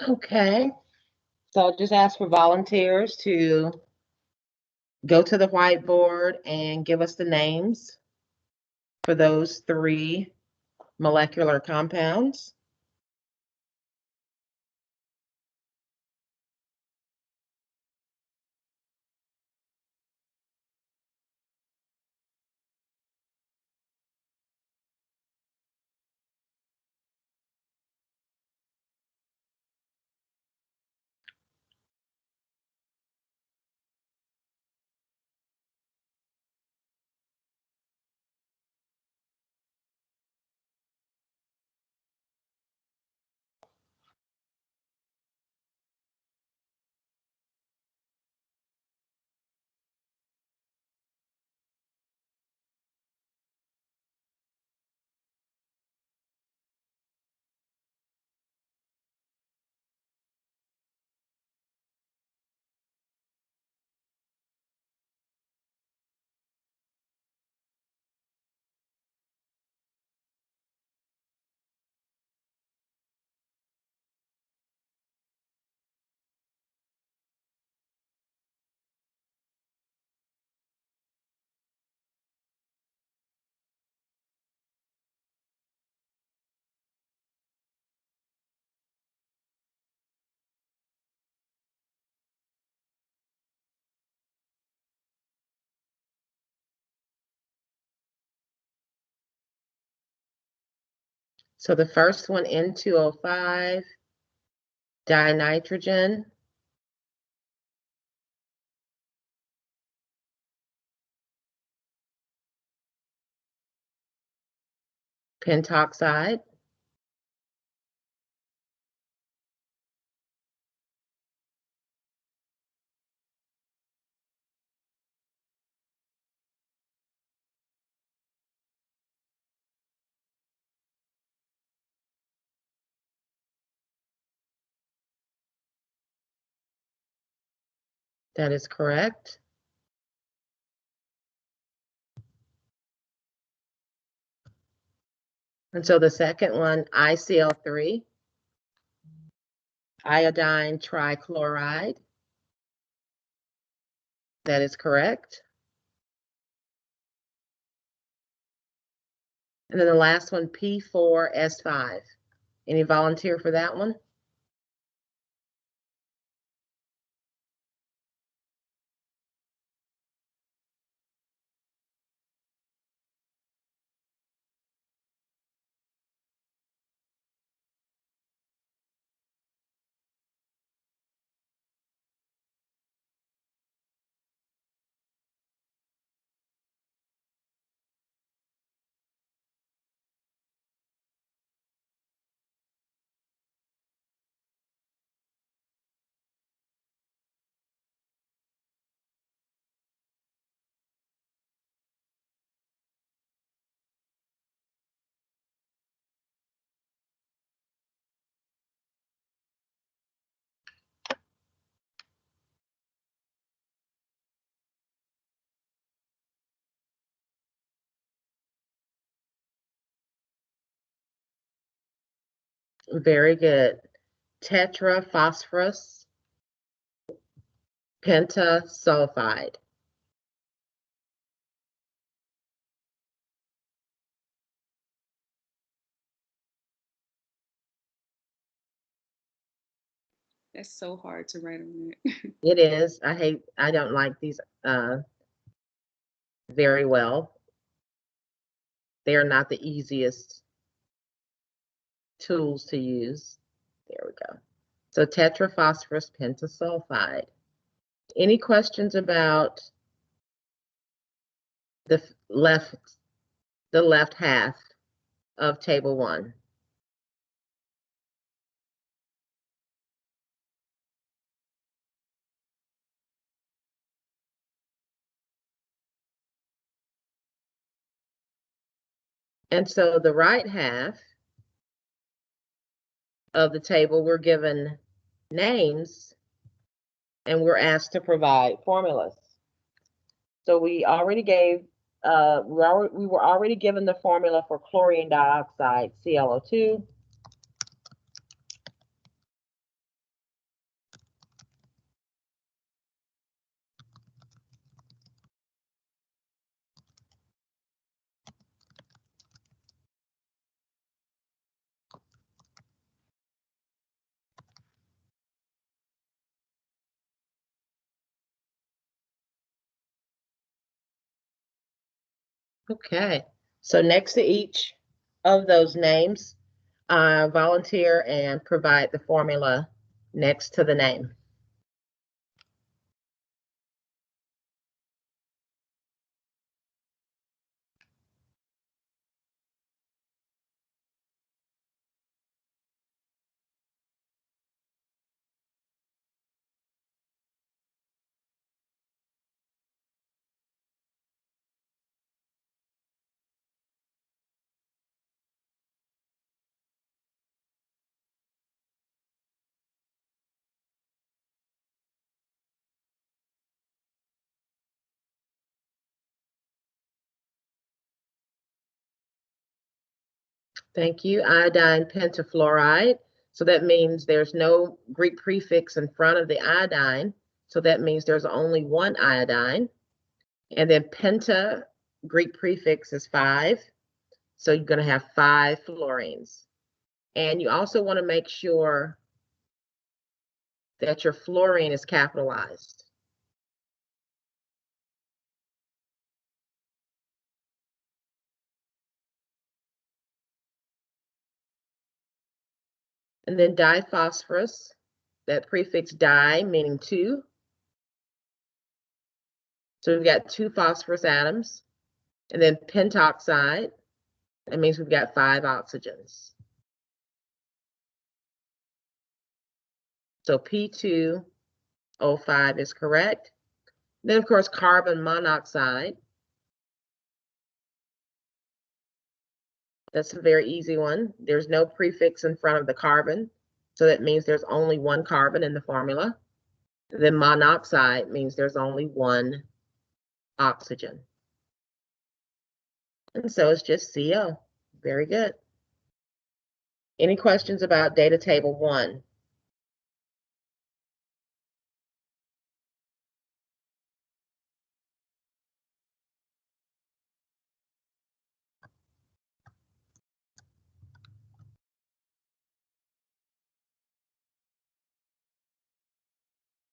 Okay, so I'll just ask for volunteers to go to the whiteboard and give us the names for those 3 molecular compounds. So the first one, N2O5, dinitrogen. Pentoxide. That is correct. And so the second one, ICl3, iodine trichloride. That is correct. And then the last one, P4S5. Any volunteer for that one? Very good. Tetraphosphorus pentasulfide. That's so hard to write on it. It is. I don't like these very well. They are not the easiest tools to use. There we go. So tetraphosphorus pentasulfide. Any questions about the left half of table 1? And so the right half of the table, we're given names and we're asked to provide formulas. So we already gave, we were already given the formula for chlorine dioxide, ClO2. Okay, so next to each of those names, volunteer and provide the formula next to the name. Thank you. Iodine pentafluoride. So that means there's no Greek prefix in front of the iodine. So that means there's only one iodine. And then penta, Greek prefix is 5. So you're going to have 5 fluorines. And you also want to make sure that your fluorine is capitalized. And then diphosphorus, that prefix di meaning 2. So we've got 2 phosphorus atoms. And then pentoxide, that means we've got 5 oxygens. So P2O5 is correct. Then, of course, carbon monoxide. That's a very easy one. There's no prefix in front of the carbon, so that means there's only one carbon in the formula. Then monoxide means there's only one oxygen. And so it's just CO. Very good. Any questions about data table 1?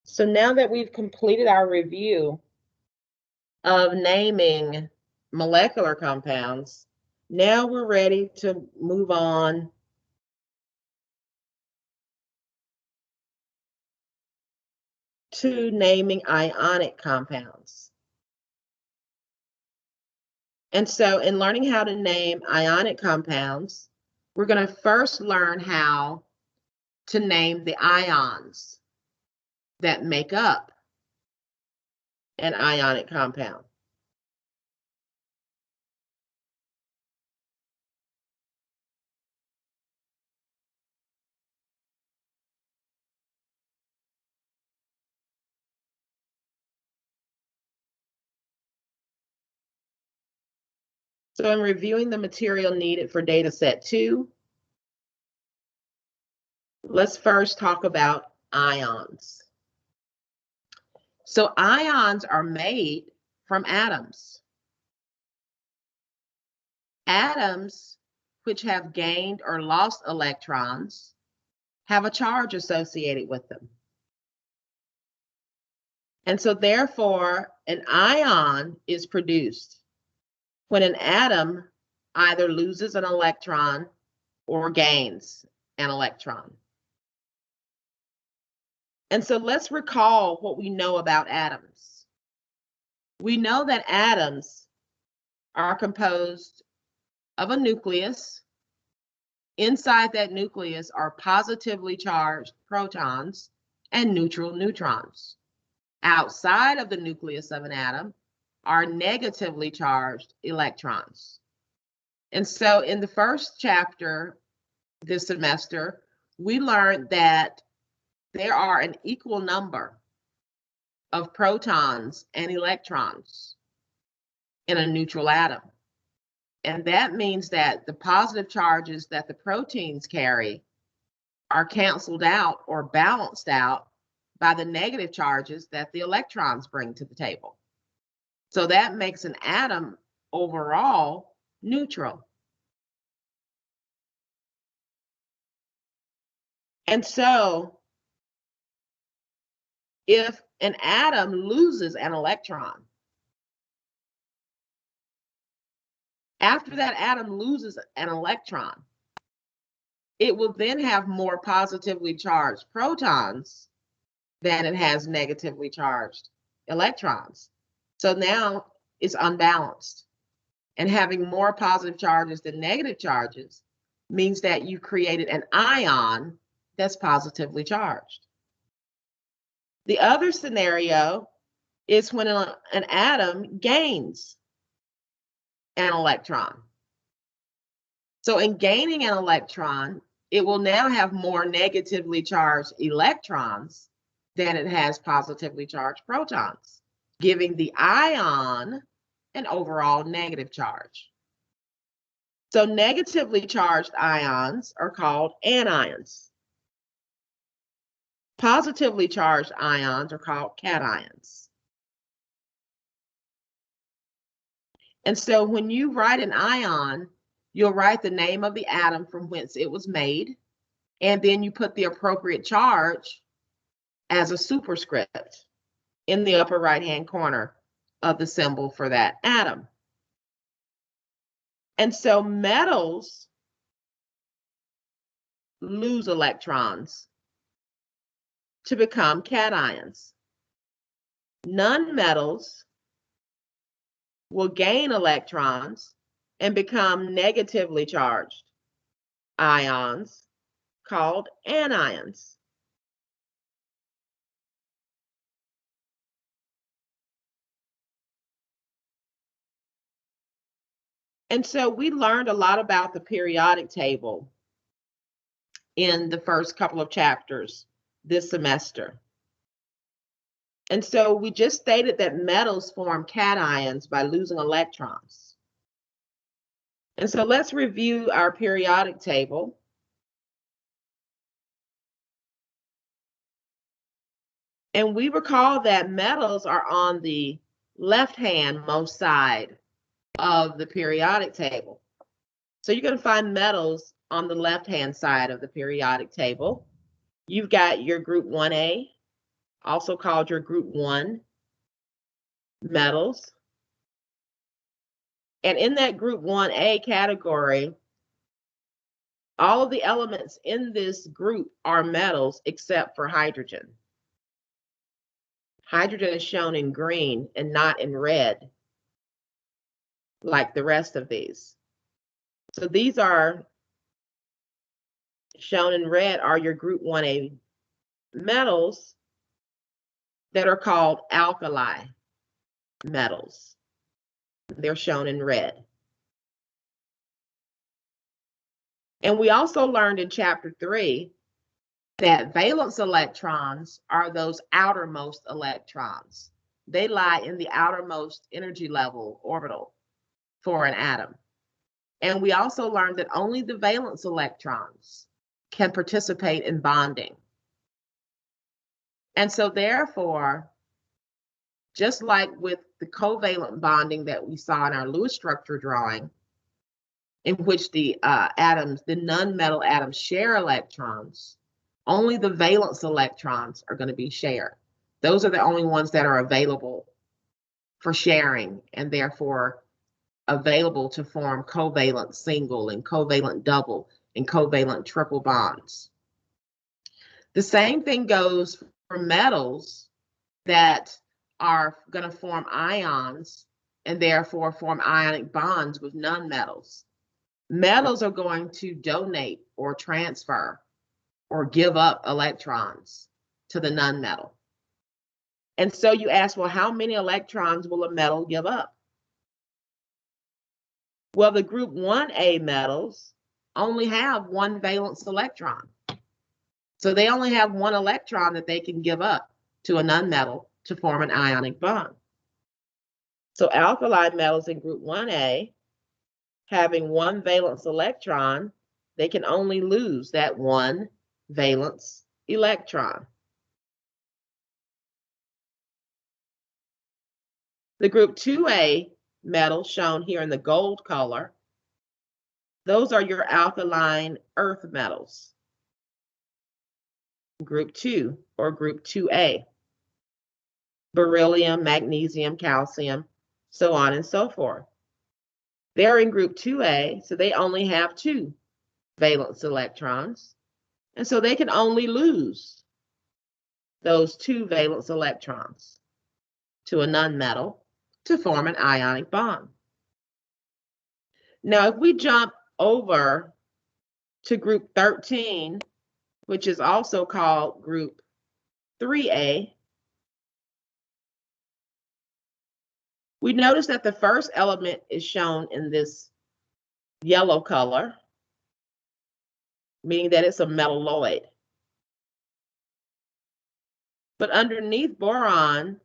So now that we've completed our review of naming molecular compounds, now we're ready to move on to naming ionic compounds. And so in learning how to name ionic compounds, we're going to first learn how to name the ions that make up an ionic compound. So in reviewing the material needed for data set 2, let's first talk about ions. So ions are made from atoms. Atoms which have gained or lost electrons have a charge associated with them. And so therefore, an ion is produced when an atom either loses an electron or gains an electron. And so let's recall what we know about atoms. We know that atoms are composed of a nucleus. Inside that nucleus are positively charged protons and neutral neutrons. Outside of the nucleus of an atom are negatively charged electrons. And so in the first chapter this semester, we learned that there are an equal number of protons and electrons in a neutral atom. And that means that the positive charges that the proteins carry are canceled out or balanced out by the negative charges that the electrons bring to the table. So that makes an atom overall neutral. And so if an atom loses an electron, After that atom loses an electron, it will then have more positively charged protons than it has negatively charged electrons. So now it's unbalanced. And having more positive charges than negative charges means that you created an ion that's positively charged. The other scenario is when an atom gains an electron. So in gaining an electron, it will now have more negatively charged electrons than it has positively charged protons, giving the ion an overall negative charge. So negatively charged ions are called anions. Positively charged ions are called cations. And so when you write an ion, you'll write the name of the atom from whence it was made, and then you put the appropriate charge as a superscript in the upper right-hand corner of the symbol for that atom. And so metals lose electrons to become cations. Nonmetals will gain electrons and become negatively charged ions called anions. And so we learned a lot about the periodic table in the first couple of chapters this semester. And so we just stated that metals form cations by losing electrons. And so let's review our periodic table. And we recall that metals are on the left-hand most side of the periodic table. So you're going to find metals on the left-hand side of the periodic table. You've got your group 1A, also called your group 1 metals. And in that group 1A category, all of the elements in this group are metals except for hydrogen. Hydrogen is shown in green and not in red like the rest of these. So these are shown in red are your group 1A metals that are called alkali metals. They're shown in red. And we also learned in chapter 3 that valence electrons are those outermost electrons. They lie in the outermost energy level orbital for an atom. And we also learned that only the valence electrons can participate in bonding. And so therefore, just like with the covalent bonding that we saw in our Lewis structure drawing, in which the atoms, the nonmetal atoms share electrons, only the valence electrons are going to be shared. Those are the only ones that are available for sharing and therefore available to form covalent single and covalent double and covalent triple bonds. The same thing goes for metals that are going to form ions and therefore form ionic bonds with nonmetals. Metals are going to donate or transfer or give up electrons to the nonmetal. And so you ask, well, how many electrons will a metal give up? Well, the group 1A metals only have one valence electron. So they only have one electron that they can give up to a nonmetal to form an ionic bond. So alkali metals in group 1A, having one valence electron, they can only lose that one valence electron. The group 2A metals shown here in the gold color, those are your alkaline earth metals. Group 2 or group 2A. Beryllium, magnesium, calcium, so on and so forth. They're in group 2A, so they only have 2 valence electrons. And so they can only lose those 2 valence electrons to a nonmetal to form an ionic bond. Now, if we jump over to group 13, which is also called group 3A, we notice that the first element is shown in this yellow color, meaning that it's a metalloid. But underneath boron,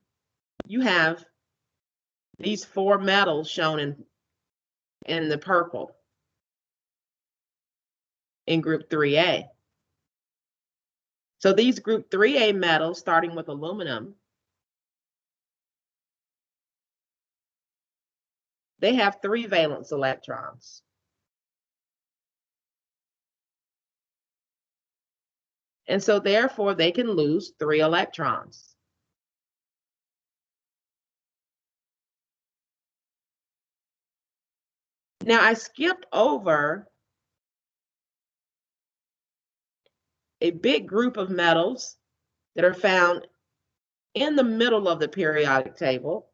you have these 4 metals shown in the purple in group 3A. So these group 3A metals, starting with aluminum, they have 3 valence electrons. And so therefore they can lose 3 electrons. Now I skipped over a big group of metals that are found in the middle of the periodic table,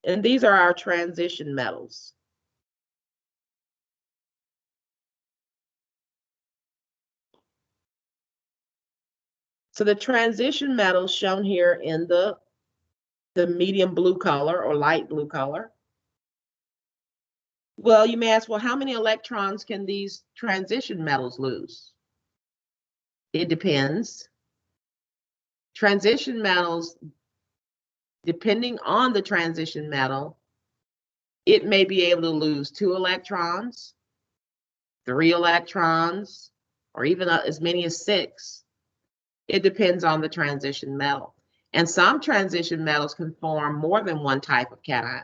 and these are our transition metals. So the transition metals shown here in the medium blue color or light blue color. Well, you may ask, well, how many electrons can these transition metals lose? It depends. Transition metals, depending on the transition metal, it may be able to lose 2 electrons, 3 electrons, or even as many as 6. It depends on the transition metal. And some transition metals can form more than one type of cation.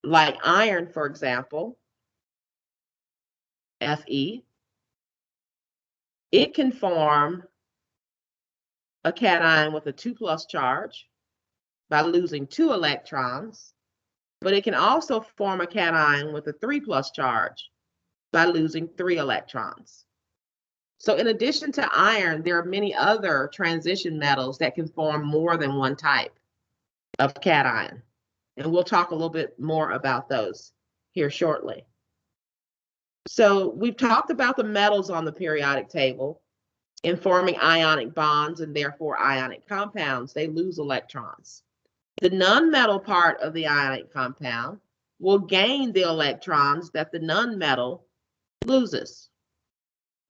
Like iron, for example, Fe, it can form a cation with a 2+ charge by losing 2 electrons, but it can also form a cation with a 3+ charge by losing 3 electrons. So in addition to iron, there are many other transition metals that can form more than one type of cation. And we'll talk a little bit more about those here shortly. So we've talked about the metals on the periodic table in forming ionic bonds and therefore ionic compounds. They lose electrons. The nonmetal part of the ionic compound will gain the electrons that the nonmetal loses.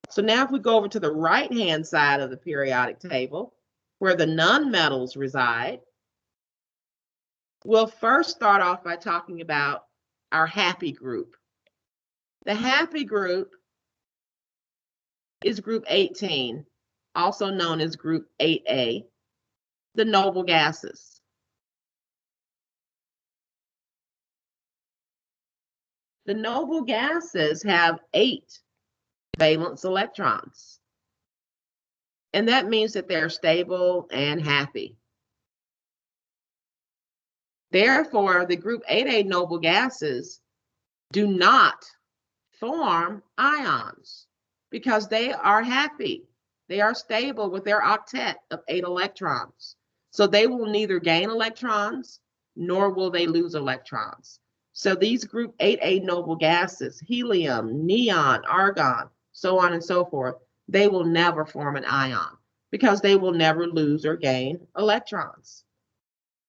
So now if we go over to the right-hand side of the periodic table, where the nonmetals reside, we'll first start off by talking about our happy group. The happy group is group 18, also known as group 8A, the noble gases. The noble gases have 8 valence electrons, and that means that they're stable and happy. Therefore, the group 8A noble gases do not form ions because they are happy. They are stable with their octet of 8 electrons. So they will neither gain electrons nor will they lose electrons. So these group 8A noble gases, helium, neon, argon, so on and so forth, they will never form an ion because they will never lose or gain electrons.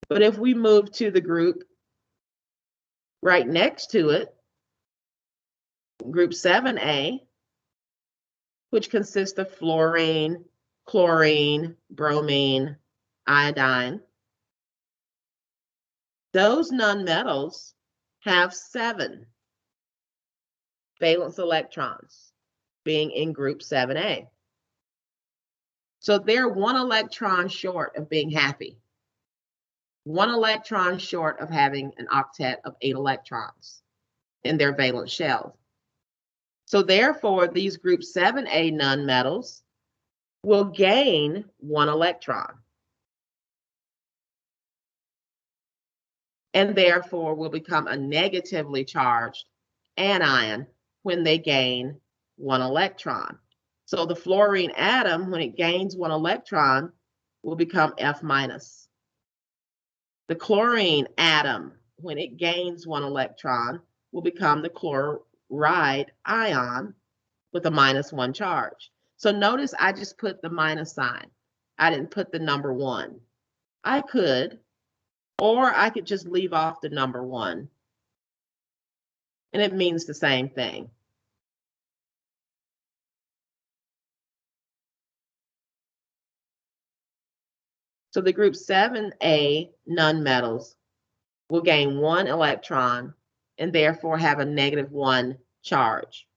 But if we move to the group right next to it, group 7A, which consists of fluorine, chlorine, bromine, iodine, those nonmetals have 7 valence electrons, being in group 7A. So they're 1 electron short of being happy, 1 electron short of having an octet of 8 electrons in their valence shell. So therefore, these group 7A nonmetals will gain 1 electron, and therefore will become a negatively charged anion when they gain one electron. So the fluorine atom, when it gains one electron, will become F minus. The chlorine atom, when it gains one electron, will become the chloride ion with a -1 charge. So notice I just put the minus sign. I didn't put the number 1. I could, or I could just leave off the number 1. And it means the same thing. So the group 7A nonmetals will gain 1 electron and therefore have a -1 charge.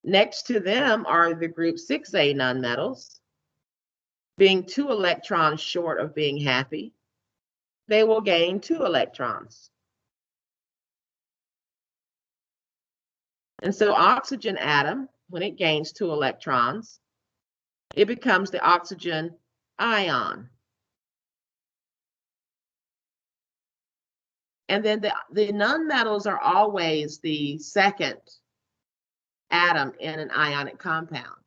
Next to them are the group 6A nonmetals. Being 2 electrons short of being happy, they will gain 2 electrons. And so oxygen atom, when it gains 2 electrons, it becomes the oxygen ion. And then the nonmetals are always the second atom in an ionic compound.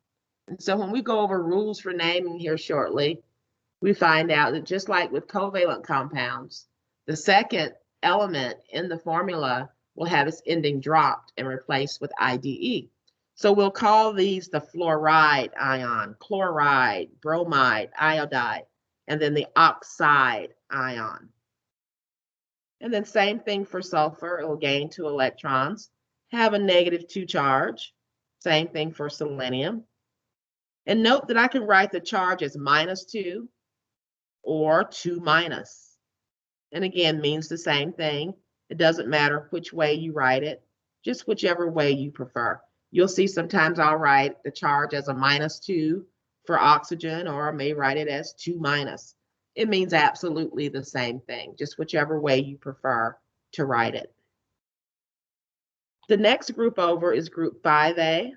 And so when we go over rules for naming here shortly, we find out that just like with covalent compounds, the second element in the formula will have its ending dropped and replaced with IDE. So we'll call these the fluoride ion, chloride, bromide, iodide, and then the oxide ion. And then same thing for sulfur, it will gain 2 electrons, have a -2 charge. Same thing for selenium. And note that I can write the charge as -2 or 2-. And again, means the same thing. It doesn't matter which way you write it, just whichever way you prefer. You'll see sometimes I'll write the charge as a -2 for oxygen, or I may write it as 2-. It means absolutely the same thing, just whichever way you prefer to write it. The next group over is group 5A.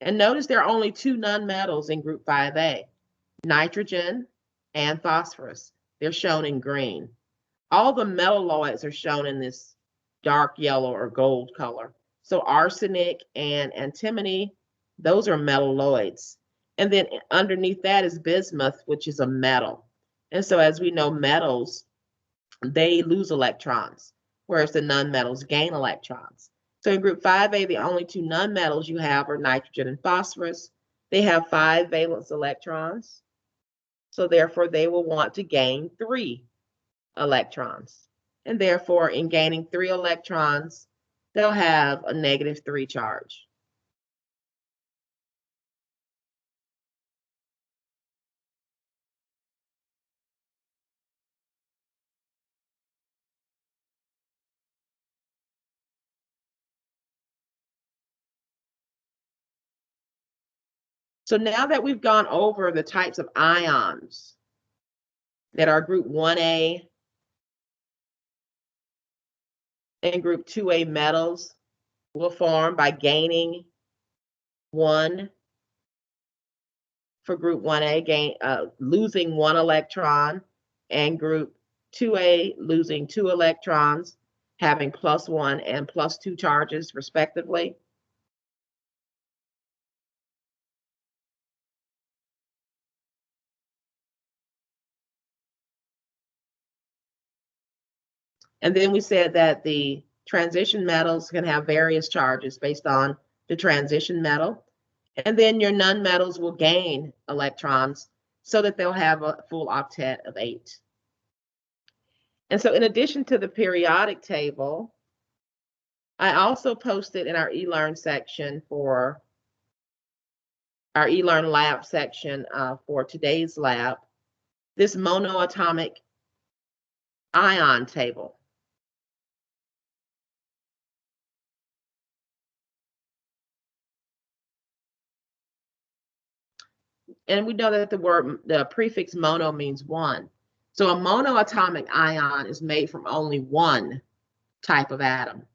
And notice there are only 2 nonmetals in group 5A, nitrogen and phosphorus. They're shown in green. All the metalloids are shown in this dark yellow or gold color. So arsenic and antimony, those are metalloids. And then underneath that is bismuth, which is a metal. And so as we know, metals, they lose electrons, whereas the nonmetals gain electrons. So in group 5A, the only 2 nonmetals you have are nitrogen and phosphorus. They have 5 valence electrons. So therefore, they will want to gain 3 electrons. And therefore, in gaining 3 electrons, they'll have a -3 charge. So now that we've gone over the types of ions that are group 1A and group 2A metals will form by gaining 1 for group 1A, losing 1 electron, and group 2A losing 2 electrons, having +1 and +2 charges respectively. And then we said that the transition metals can have various charges based on the transition metal. And then your nonmetals will gain electrons so that they'll have a full octet of 8. And so in addition to the periodic table, I also posted in our eLearn section for our eLearn lab section for today's lab, this monoatomic ion table. And we know that the prefix mono means 1. So a monoatomic ion is made from only 1 type of atom.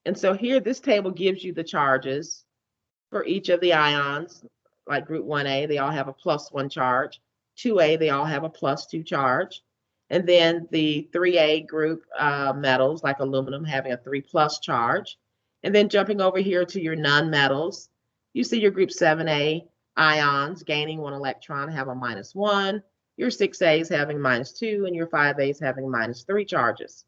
And so here, this table gives you the charges for each of the ions. Like group 1A, they all have a +1 charge. 2A, they all have a +2 charge. And then the 3A group metals like aluminum having a 3+ charge. And then jumping over here to your nonmetals, you see your group 7A ions gaining 1 electron have a -1, your 6A's having -2, and your 5A's having -3 charges.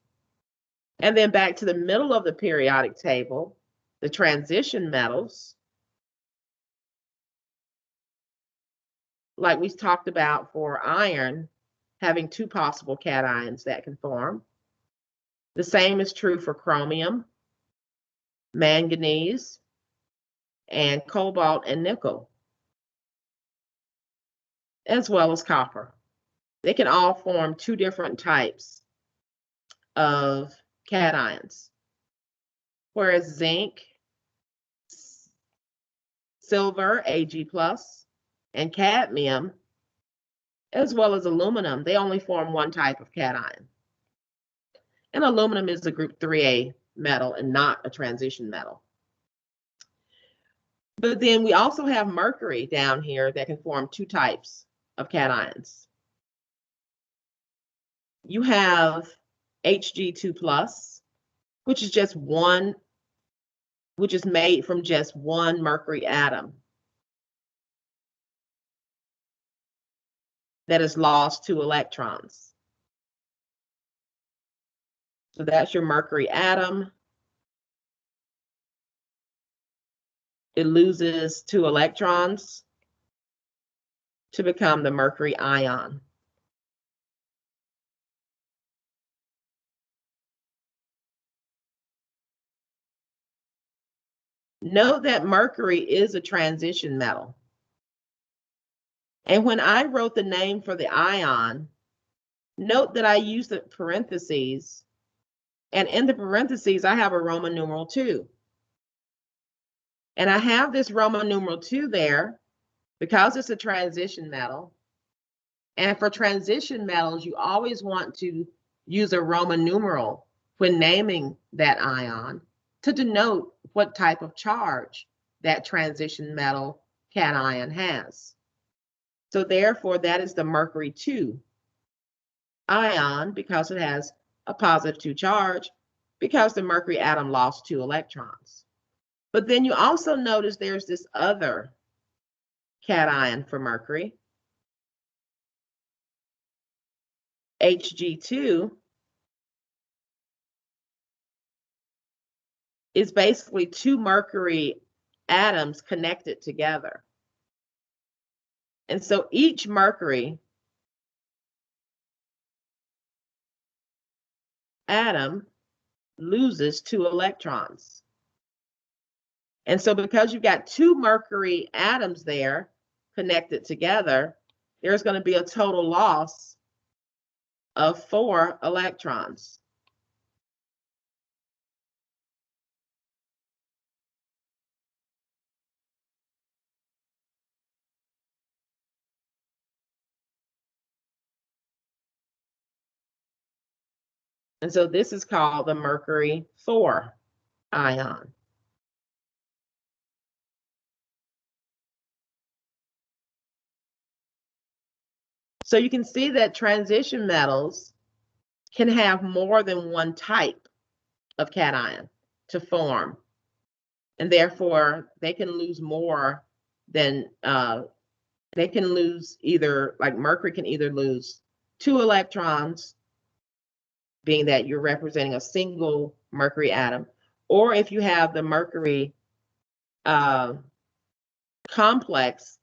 And then back to the middle of the periodic table, the transition metals, like we talked about for iron, having 2 possible cations that can form. The same is true for chromium, manganese, and cobalt and nickel, as well as copper. They can all form 2 different types of cations, whereas zinc, silver, Ag+, and cadmium, as well as aluminum, they only form 1 type of cation. And aluminum is a group 3A metal and not a transition metal. But then we also have mercury down here that can form 2 types of cations. You have Hg2+, which is just one, which is made from just 1 mercury atom that has lost 2 electrons. So that's your mercury atom. It loses 2 electrons to become the mercury ion. Note that mercury is a transition metal. And when I wrote the name for the ion, note that I used the parentheses, and in the parentheses, I have a Roman numeral 2. And I have this Roman numeral 2 there because it's a transition metal. And for transition metals, you always want to use a Roman numeral when naming that ion to denote what type of charge that transition metal cation has. So therefore, that is the mercury 2 ion because it has a +2 charge because the mercury atom lost 2 electrons. But then you also notice there's this other cation for mercury, Hg2, is basically 2 mercury atoms connected together. And so each mercury atom loses 2 electrons. And so because you've got 2 mercury atoms there connected together, there's going to be a total loss of 4 electrons. And so this is called the mercury 4 ion. So you can see that transition metals can have more than 1 type of cation to form. And therefore, they can lose more than, they can lose either, like mercury can either lose 2 electrons, being that you're representing a single mercury atom, or if you have the mercury complex,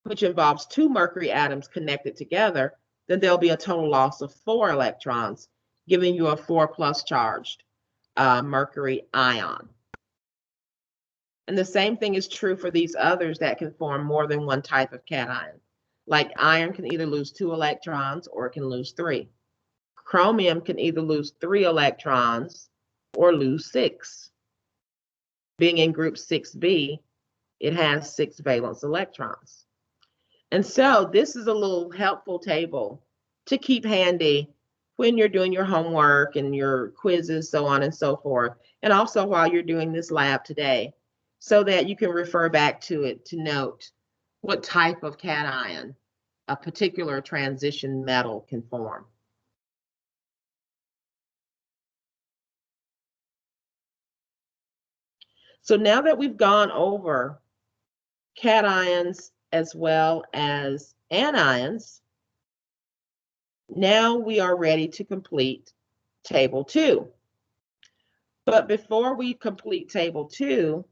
which involves 2 mercury atoms connected together, then there'll be a total loss of 4 electrons, giving you a 4+ charged mercury ion. And the same thing is true for these others that can form more than 1 type of cation. Like iron can either lose 2 electrons or it can lose 3. Chromium can either lose 3 electrons or lose 6. Being in group 6B, it has 6 valence electrons. And so this is a little helpful table to keep handy when you're doing your homework and your quizzes, so on and so forth, and also while you're doing this lab today, so that you can refer back to it to note what type of cation a particular transition metal can form. So now that we've gone over cations as well as anions, now we are ready to complete Table 2. But before we complete Table 2,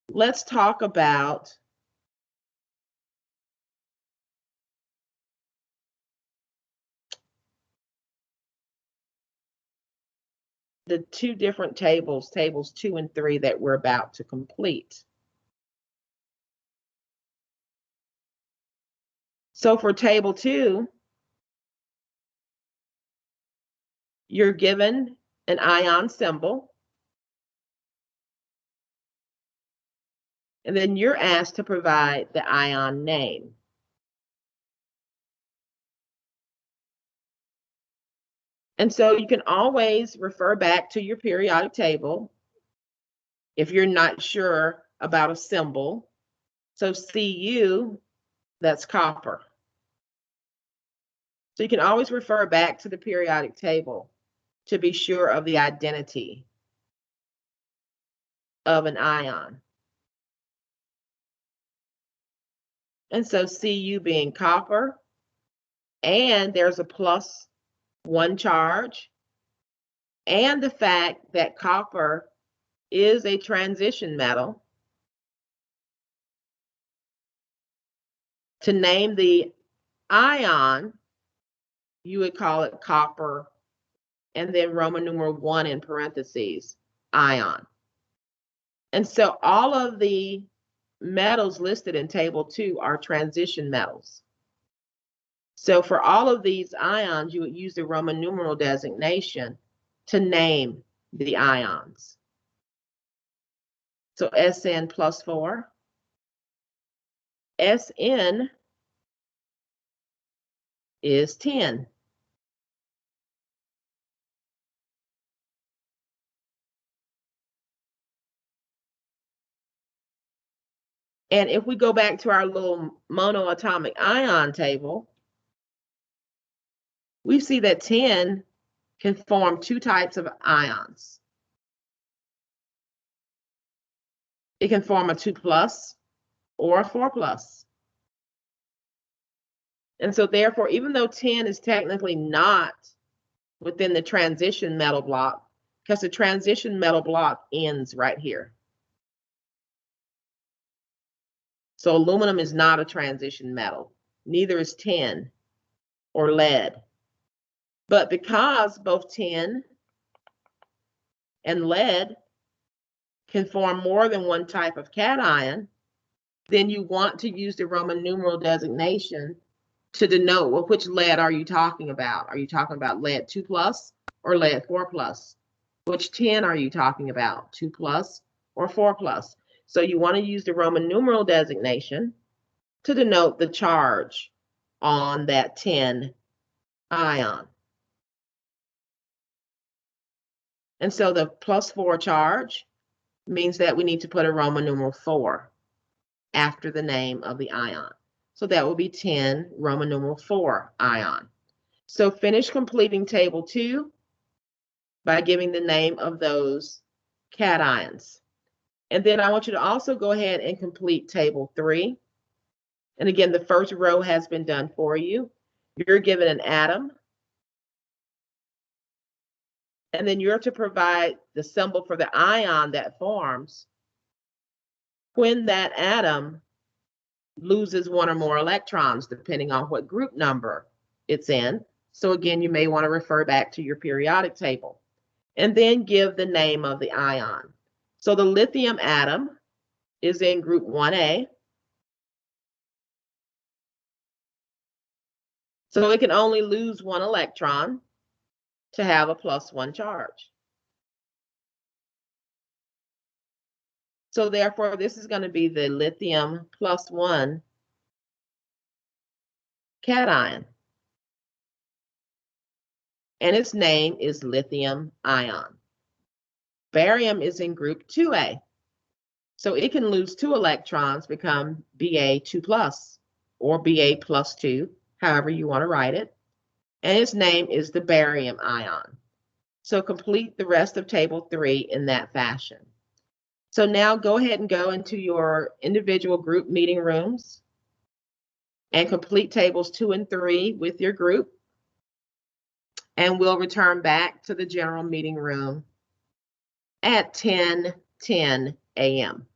let's talk about the two different tables, Tables 2 and 3, that we're about to complete. So for Table 2, you're given an ion symbol, and then you're asked to provide the ion name. And so you can always refer back to your periodic table if you're not sure about a symbol. So Cu, that's copper. So you can always refer back to the periodic table to be sure of the identity of an ion. And so Cu being copper, and there's a +1 charge, and the fact that copper is a transition metal. To name the ion, you would call it copper, and then Roman numeral 1 in parentheses, ion. And so all of the metals listed in Table 2 are transition metals. So for all of these ions, you would use the Roman numeral designation to name the ions. So Sn +4, Sn is 10. And if we go back to our little monoatomic ion table, we see that 10 can form two types of ions. It can form a 2+ or a 4+. And so therefore, even though 10 is technically not within the transition metal block, because the transition metal block ends right here. So aluminum is not a transition metal. Neither is tin or lead. But because both tin and lead can form more than one type of cation, then you want to use the Roman numeral designation to denote, well, which lead are you talking about? Are you talking about lead 2+ or lead 4+? Which tin are you talking about, 2+ or 4+? So you want to use the Roman numeral designation to denote the charge on that tin ion. And so the +4 charge means that we need to put a Roman numeral 4 after the name of the ion. So that will be 10 Roman numeral 4 ion. So finish completing Table 2 by giving the name of those cations. And then I want you to also go ahead and complete Table 3. And again, the first row has been done for you. You're given an atom. And then you're to provide the symbol for the ion that forms when that atom loses one or more electrons, depending on what group number it's in. So again, you may want to refer back to your periodic table. And then give the name of the ion. So the lithium atom is in group 1A. So it can only lose one electron to have a +1 charge. So therefore, this is going to be the lithium +1 cation. And its name is lithium ion. Barium is in group 2A. So it can lose 2 electrons, become Ba2+ or Ba+2, however you want to write it. And its name is the barium ion. So complete the rest of table 3 in that fashion. So now go ahead and go into your individual group meeting rooms and complete tables 2 and 3 with your group. And we'll return back to the general meeting room at 10:10 a.m.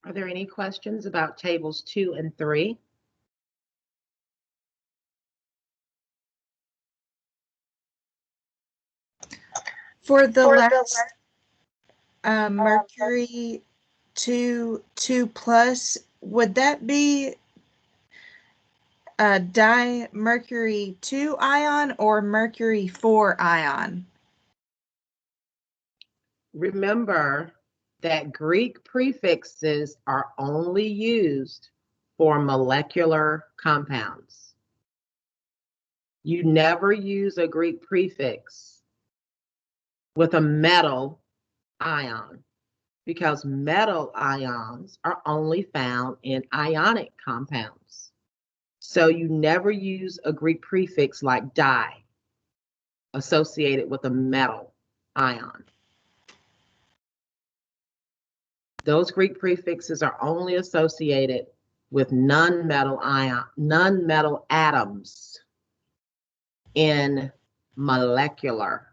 Are there any questions about tables 2 and 3? For the last mercury 2 plus, would that be a dimercury 2 ion or mercury 4 ion? Remember that Greek prefixes are only used for molecular compounds. You never use a Greek prefix with a metal ion because metal ions are only found in ionic compounds. So you never use a Greek prefix like di associated with a metal ion. Those Greek prefixes are only associated with non-metal atoms in molecular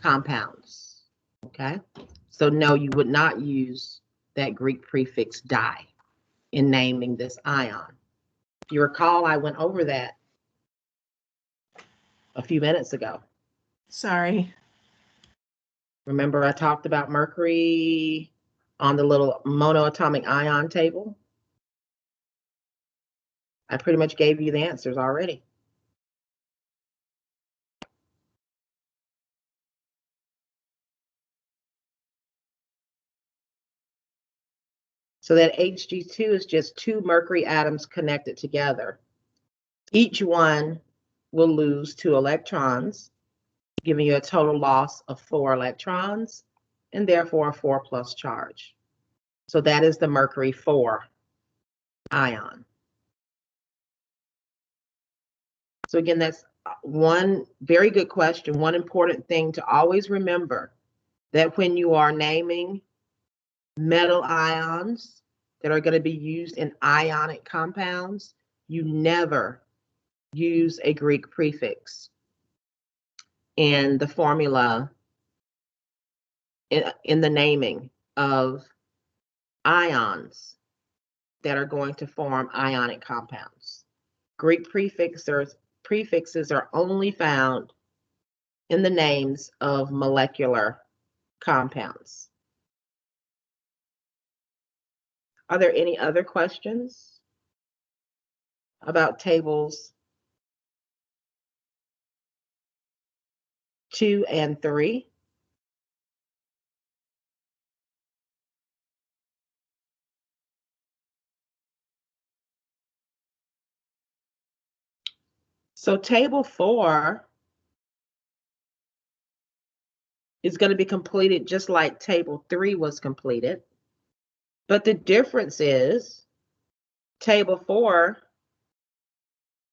compounds. Okay? So no, you would not use that Greek prefix di in naming this ion. If you recall, I went over that a few minutes ago. Sorry. Remember I talked about mercury on the little monoatomic ion table? I pretty much gave you the answers already. So that Hg2 is just 2 mercury atoms connected together. Each one will lose 2 electrons, giving you a total loss of 4 electrons, and therefore a 4+ charge. So that is the mercury 4 ion. So again, that's one very good question. One important thing to always remember, that when you are naming metal ions that are going to be used in ionic compounds, you never use a Greek prefix in the formula, in the naming of ions that are going to form ionic compounds. Greek prefixes are only found in the names of molecular compounds. Are there any other questions about tables 2 and 3? So table 4 is going to be completed just like table 3 was completed. But the difference is table 4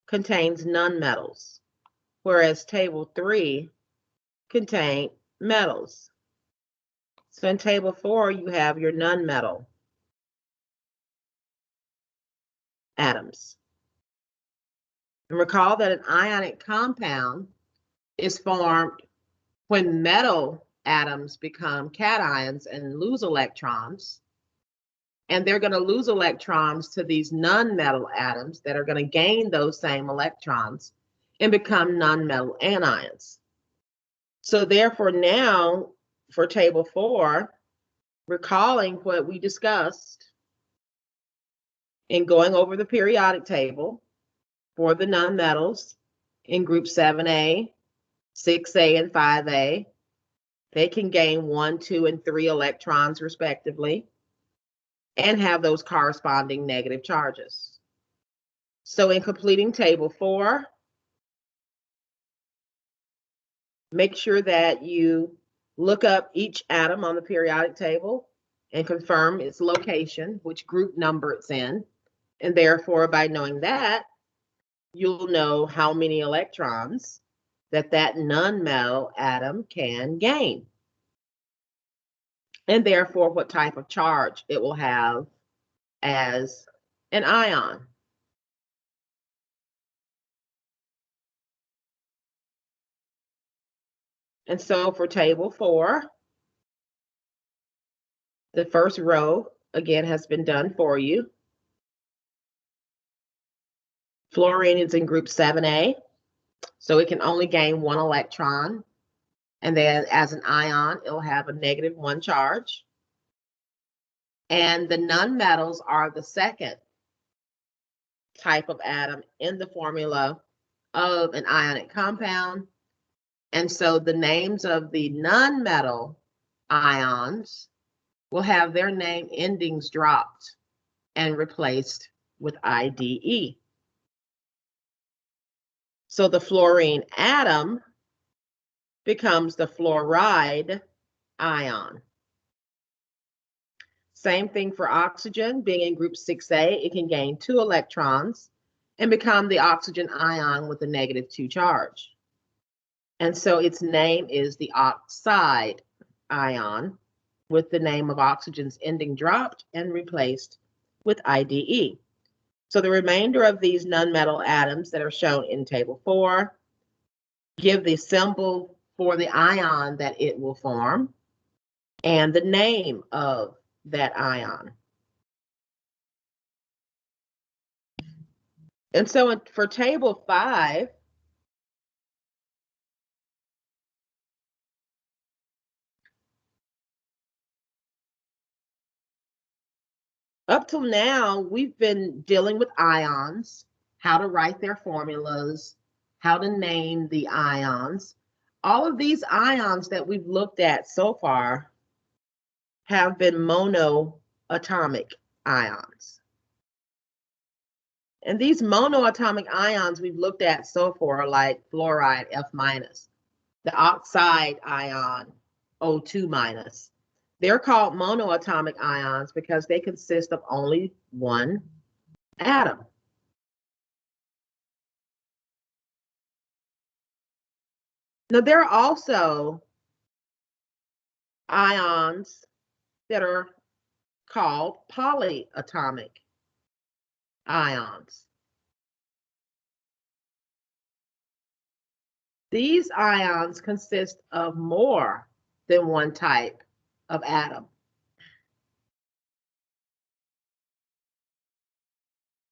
contains nonmetals, whereas table 3 contains metals. So in table 4, you have your nonmetal atoms. And recall that an ionic compound is formed when metal atoms become cations and lose electrons. And they're going to lose electrons to these nonmetal atoms that are going to gain those same electrons and become nonmetal anions. So therefore now, for table 4, recalling what we discussed in going over the periodic table for the nonmetals in group 7A, 6A, and 5A, they can gain 1, 2, and 3 electrons respectively and have those corresponding negative charges. So in completing table 4, make sure that you look up each atom on the periodic table and confirm its location, which group number it's in. And therefore, by knowing that, you'll know how many electrons that nonmetal atom can gain. And therefore, what type of charge it will have as an ion. And so for table 4, the first row again, has been done for you. Fluorine is in group 7A, so it can only gain 1 electron. And then as an ion, it'll have a -1 charge. And the nonmetals are the second type of atom in the formula of an ionic compound. And so the names of the nonmetal ions will have their name endings dropped and replaced with IDE. So the fluorine atom becomes the fluoride ion. Same thing for oxygen. Being in group 6A, it can gain 2 electrons and become the oxygen ion with a -2 charge. And so its name is the oxide ion, with the name of oxygen's ending dropped and replaced with IDE. So the remainder of these nonmetal atoms that are shown in table 4 give the symbol for the ion that it will form and the name of that ion. And so for table 5, up till now, we've been dealing with ions, how to write their formulas, how to name the ions. All of these ions that we've looked at so far have been monoatomic ions. And these monoatomic ions we've looked at so far, like fluoride F-, the oxide ion O2-. They're called monoatomic ions because they consist of only one atom. Now, there are also ions that are called polyatomic ions. These ions consist of more than one type of atom.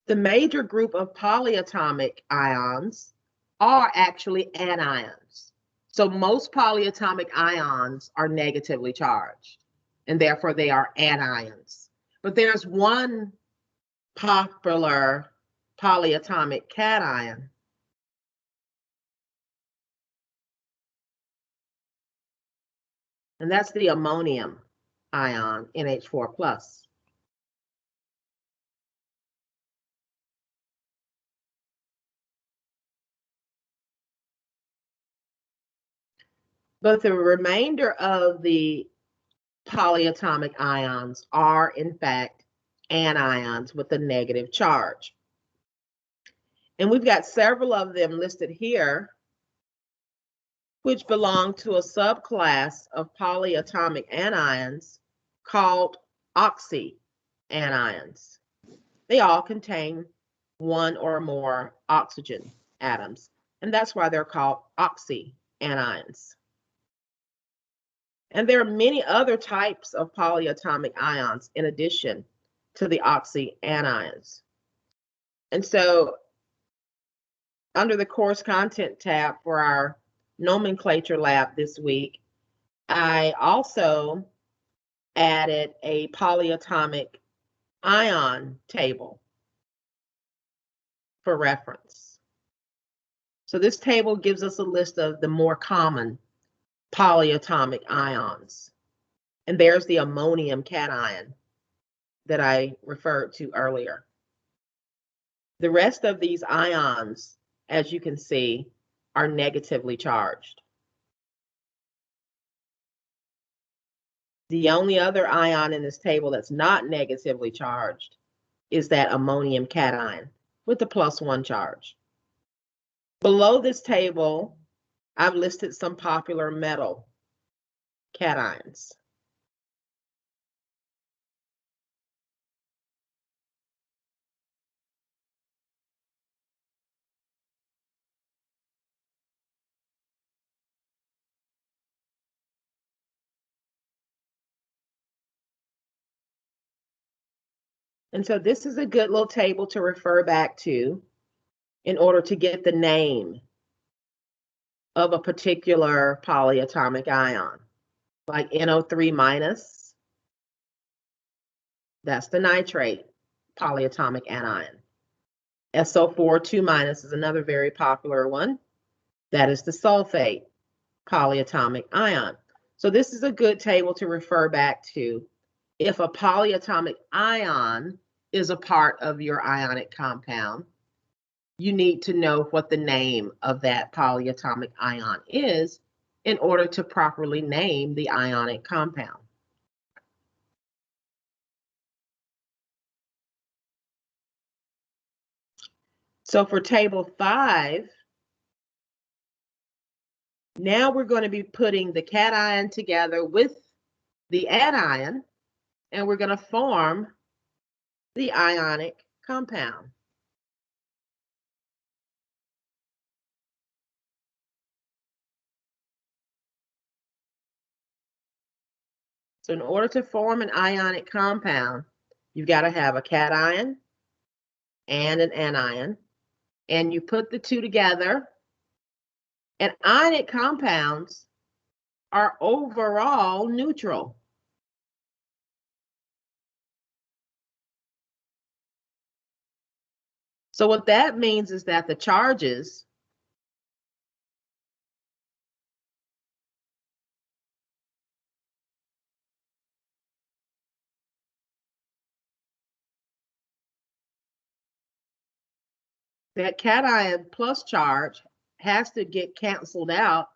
The major group of polyatomic ions are actually anions. So most polyatomic ions are negatively charged, and therefore they are anions. But there's one popular polyatomic cation, and that's the ammonium ion, NH4+. But the remainder of the polyatomic ions are, in fact, anions with a negative charge. And we've got several of them listed here, which belong to a subclass of polyatomic anions called Oxy Anions. They all contain one or more oxygen atoms, and that's why they're called Oxy Anions. And there are many other types of polyatomic ions in addition to the Oxy Anions. And so under the course content tab for our Nomenclature Lab this week, I also added a Polyatomic Ion Table for reference. So this table gives us a list of the more common polyatomic ions. And there's the ammonium cation that I referred to earlier. The rest of these ions, as you can see, are negatively charged. The only other ion in this table that's not negatively charged is that ammonium cation with the +1 charge. Below this table, I've listed some popular metal cations. And so this is a good little table to refer back to in order to get the name of a particular polyatomic ion, like NO3 minus, that's the nitrate polyatomic anion. SO4 2 minus is another very popular one. That is the sulfate polyatomic ion. So this is a good table to refer back to if a polyatomic ion is a part of your ionic compound. You need to know what the name of that polyatomic ion is in order to properly name the ionic compound. So for table 5, now we're going to be putting the cation together with the anion, and we're going to form the ionic compound. So in order to form an ionic compound, you've got to have a cation and an anion, and you put the two together. And ionic compounds are overall neutral. So what that means is that the charges that cation plus charge has to get canceled out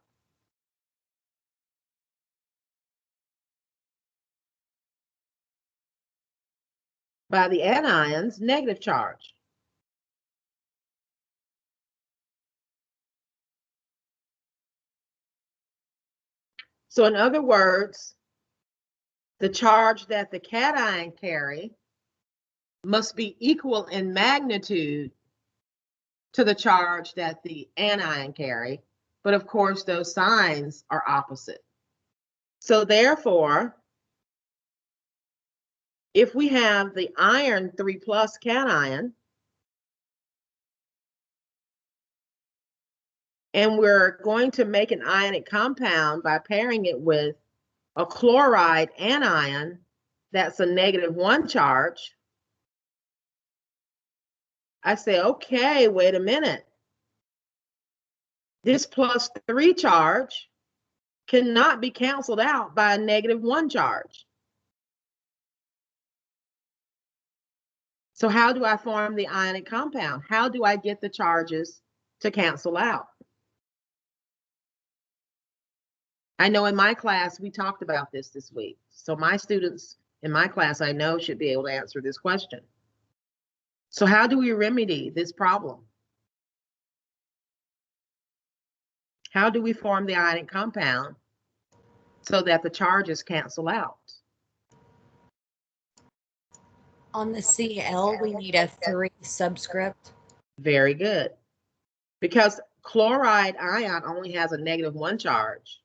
by the anion's negative charge. So in other words, the charge that the cation carry must be equal in magnitude to the charge that the anion carry, but of course those signs are opposite. So therefore, if we have the iron 3+ cation, and we're going to make an ionic compound by pairing it with a chloride anion, that's a -1 charge, I say, okay, wait a minute. This +3 charge cannot be canceled out by a -1 charge. So how do I form the ionic compound? How do I get the charges to cancel out? I know in my class, we talked about this week. So my students in my class, I know, should be able to answer this question. So how do we remedy this problem? How do we form the ionic compound so that the charges cancel out? On the Cl, we need a 3 subscript. Very good. Because chloride ion only has a -1 charge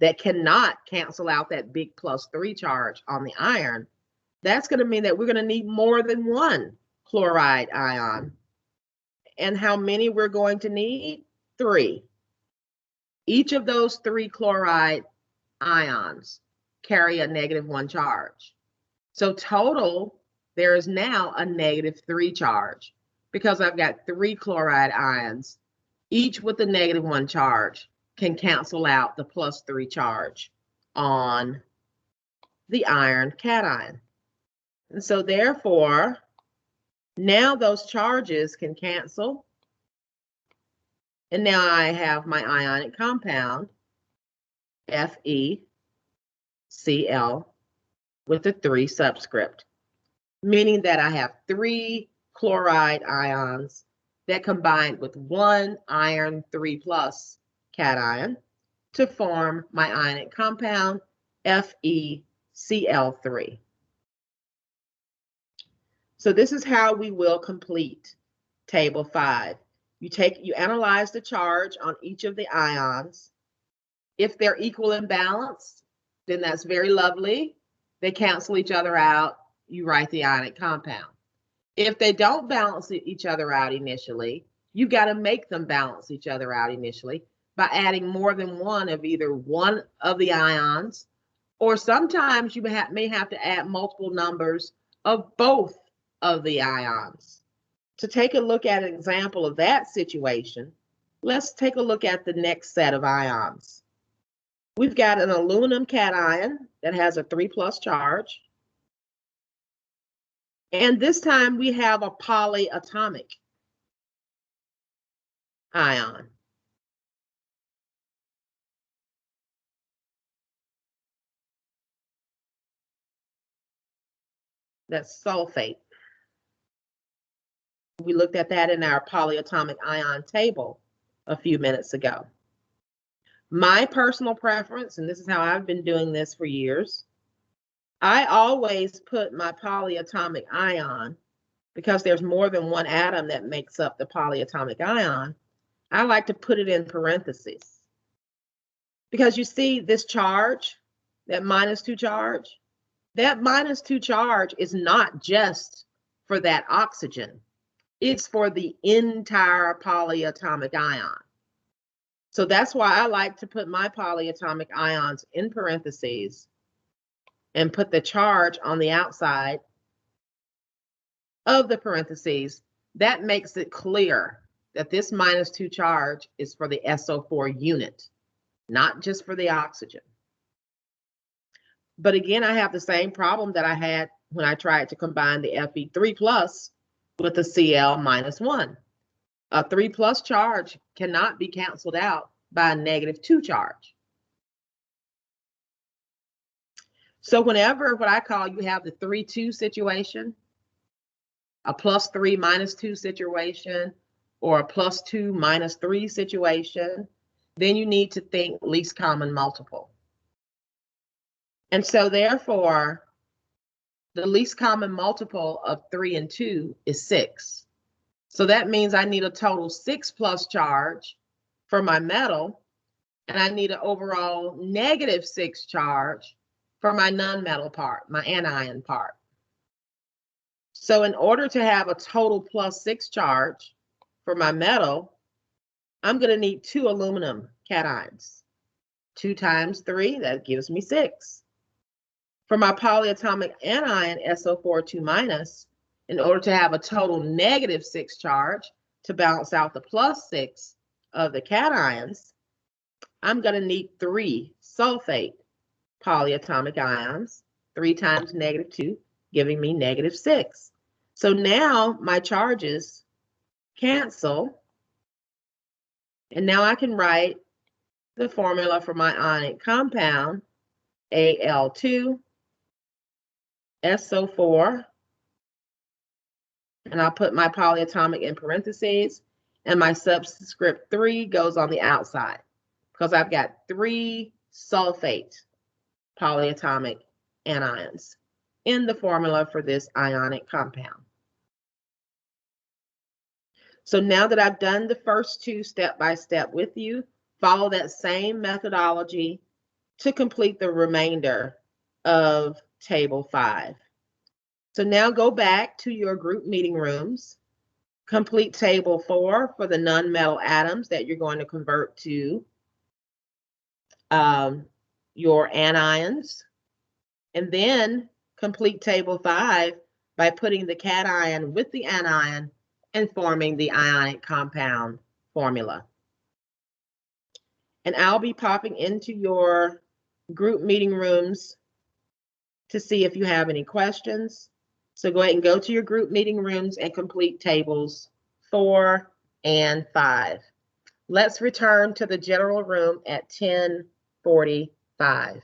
that cannot cancel out that big +3 charge on the iron, that's going to mean that we're going to need more than one chloride ion. And how many we're going to need? 3. Each of those 3 chloride ions carry a -1 charge. So total, there is now a -3 charge because I've got 3 chloride ions, each with a -1 charge, can cancel out the +3 charge on the iron cation. And so therefore, now those charges can cancel. And now I have my ionic compound, FeCl, with a 3 subscript, meaning that I have 3 chloride ions that combined with 1 iron 3+ cation to form my ionic compound, FeCl3. So this is how we will complete table 5. You analyze the charge on each of the ions. If they're equal and balanced, then that's very lovely. They cancel each other out. You write the ionic compound. If they don't balance each other out initially, you got to make them balance each other out initially by adding more than one of either one of the ions, or sometimes you may have to add multiple numbers of both of the ions. To take a look at an example of that situation, let's take a look at the next set of ions. We've got an aluminum cation that has a 3+ charge. And this time we have a polyatomic ion. That's sulfate. We looked at that in our polyatomic ion table a few minutes ago. My personal preference, and this is how I've been doing this for years, I always put my polyatomic ion, because there's more than one atom that makes up the polyatomic ion, I like to put it in parentheses. Because you see this charge, that -2 charge, that -2 charge is not just for that oxygen. It's for the entire polyatomic ion. So that's why I like to put my polyatomic ions in parentheses and put the charge on the outside of the parentheses. That makes it clear that this -2 charge is for the SO4 unit, not just for the oxygen. But again, I have the same problem that I had when I tried to combine the Fe3+ with the Cl-1. A 3+ charge cannot be canceled out by a -2 charge. So whenever what I call you have the 3-2 situation, a +3 -2 situation, or a +2 -3 situation, then you need to think least common multiple. And so therefore, the least common multiple of 3 and 2 is 6. So that means I need a total 6+ charge for my metal, and I need an overall -6 charge for my nonmetal part, my anion part. So in order to have a total +6 charge for my metal, I'm going to need 2 aluminum cations. 2 times 3, that gives me 6. For my polyatomic anion, SO4 2-, in order to have a total -6 charge to balance out the +6 of the cations, I'm going to need 3 sulfate polyatomic ions, 3 times -2, giving me -6. So now my charges cancel, and now I can write the formula for my ionic compound, Al2 SO4, and I'll put my polyatomic in parentheses, and my subscript 3 goes on the outside because I've got 3 sulfate polyatomic anions in the formula for this ionic compound. So now that I've done the first 2 step by step with you, follow that same methodology to complete the remainder of table 5. So now go back to your group meeting rooms, complete table 4 for the nonmetal atoms that you're going to convert to your anions, and then complete table 5 by putting the cation with the anion and forming the ionic compound formula. And I'll be popping into your group meeting rooms to see if you have any questions. So go ahead and go to your group meeting rooms and complete tables 4 and 5. Let's return to the general room at 10:45.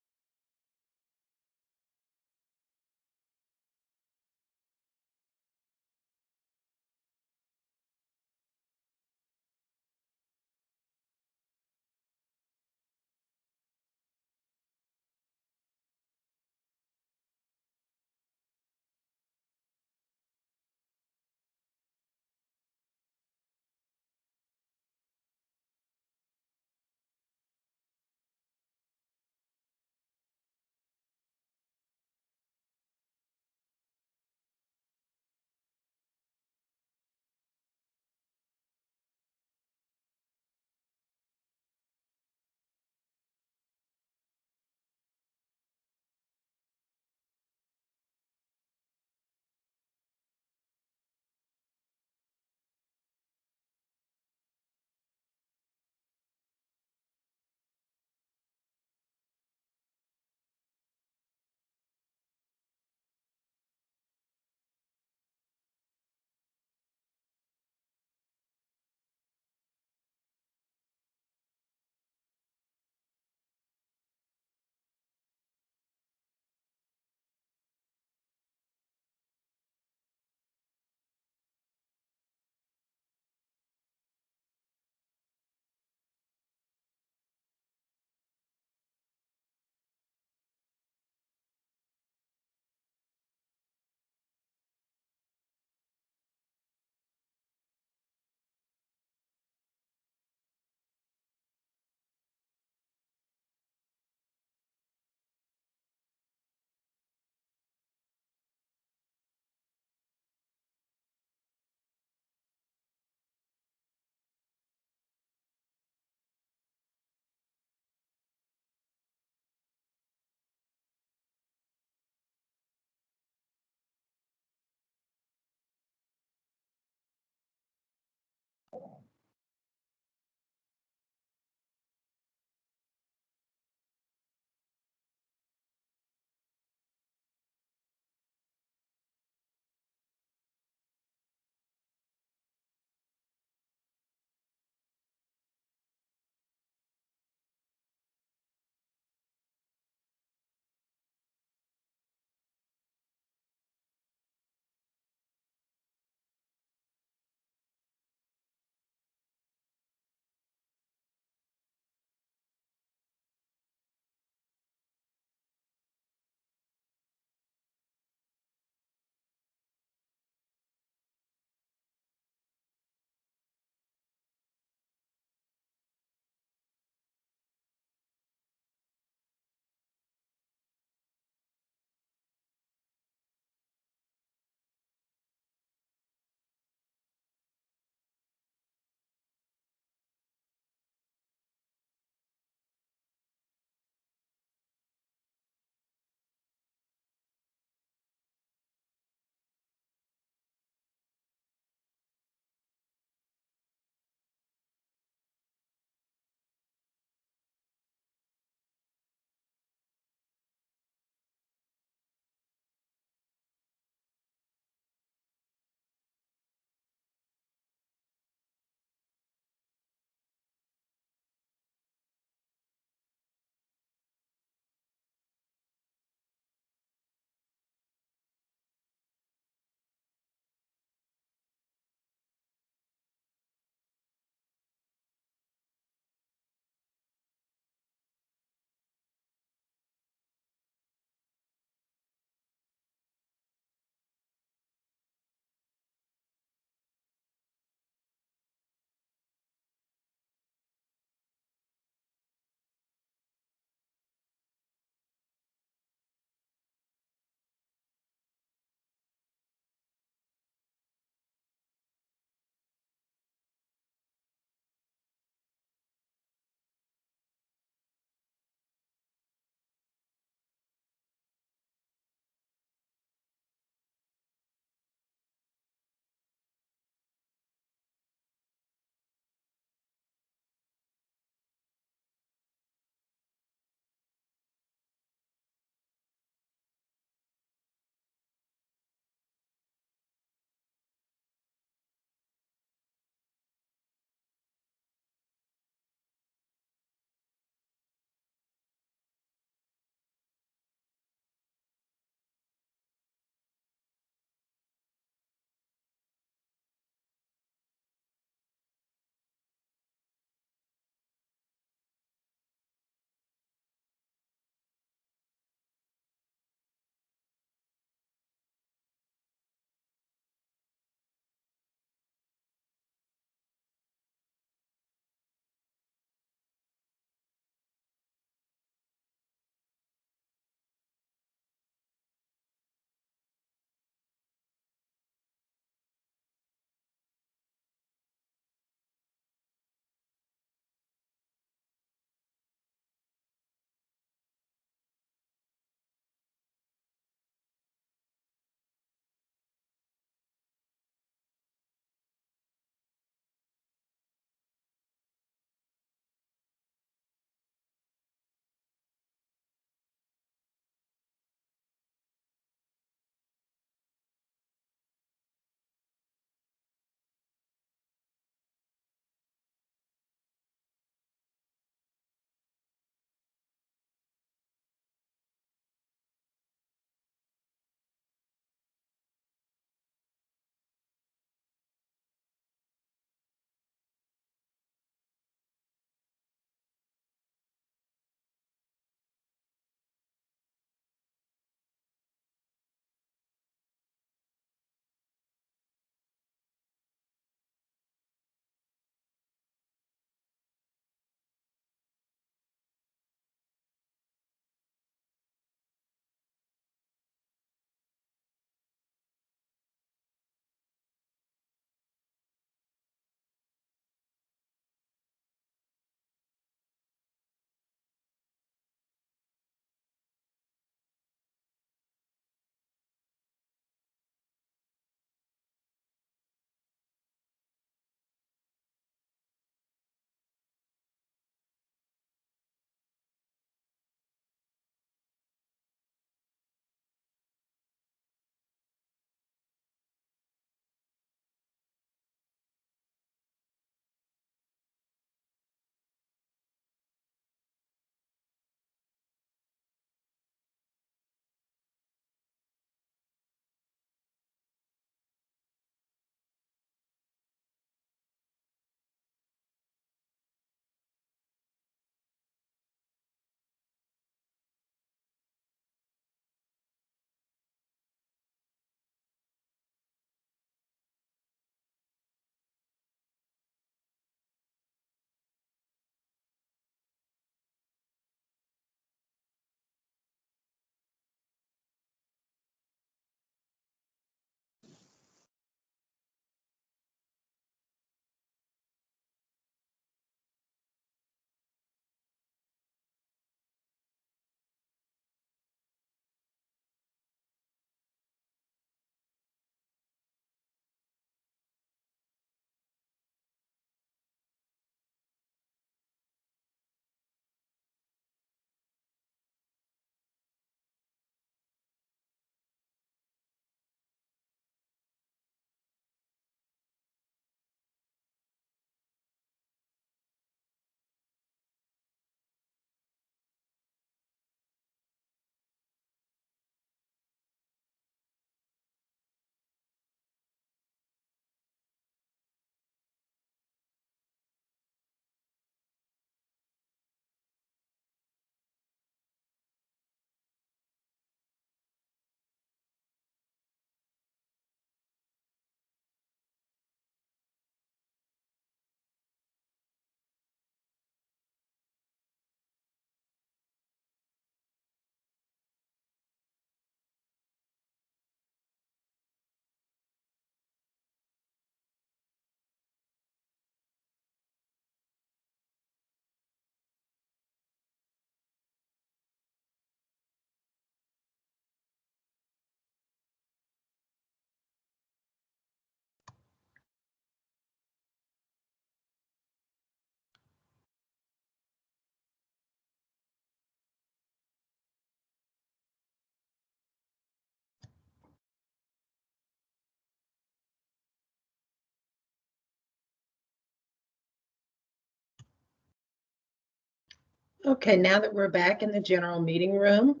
Okay, now that we're back in the general meeting room,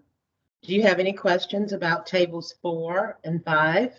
do you have any questions about tables 4 and 5?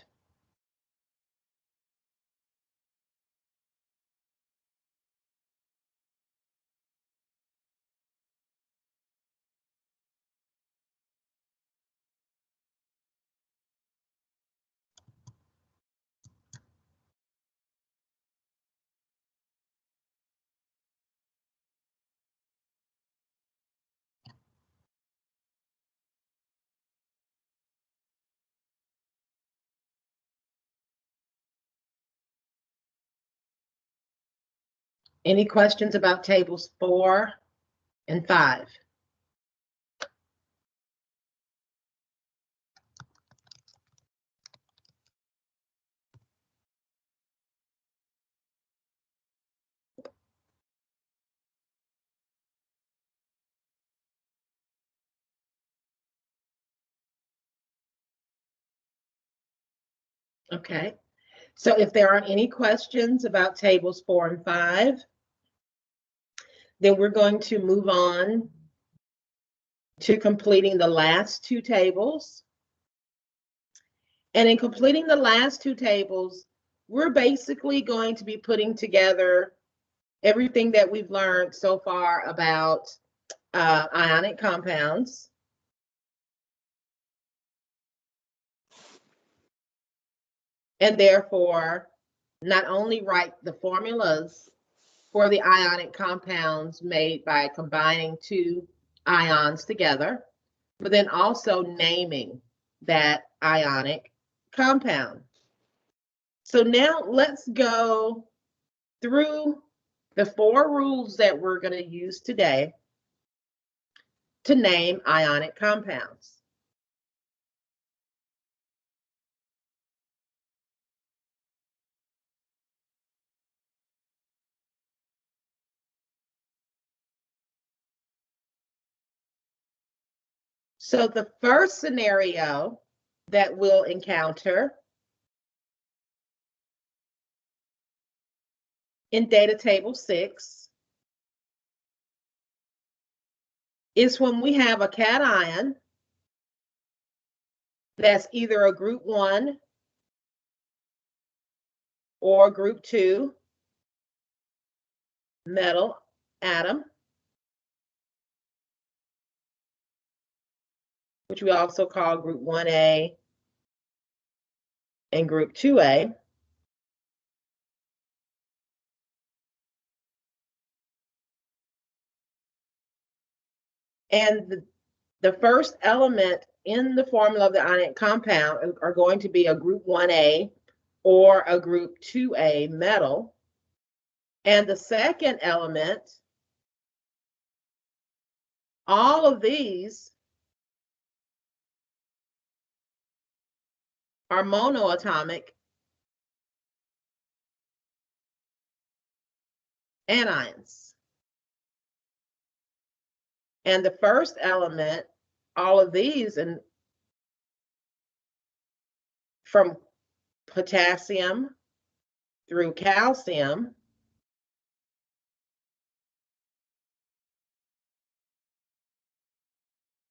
Any questions about tables 4 and 5? Okay, so if there aren't any questions about tables 4 and 5, then we're going to move on to completing the last two tables. And in completing the last two tables, we're basically going to be putting together everything that we've learned so far about ionic compounds. And therefore, not only write the formulas for the ionic compounds made by combining two ions together, but then also naming that ionic compound. So now let's go through the 4 rules that we're going to use today to name ionic compounds. So the first scenario that we'll encounter in data table 6 is when we have a cation that's either a group 1 or group 2 metal atom, which we also call group 1A and group 2A. And the first element in the formula of the ionic compound are going to be a group 1A or a group 2A metal. And the second element, all of these are monoatomic anions. And the first element, all of these, and from potassium through calcium,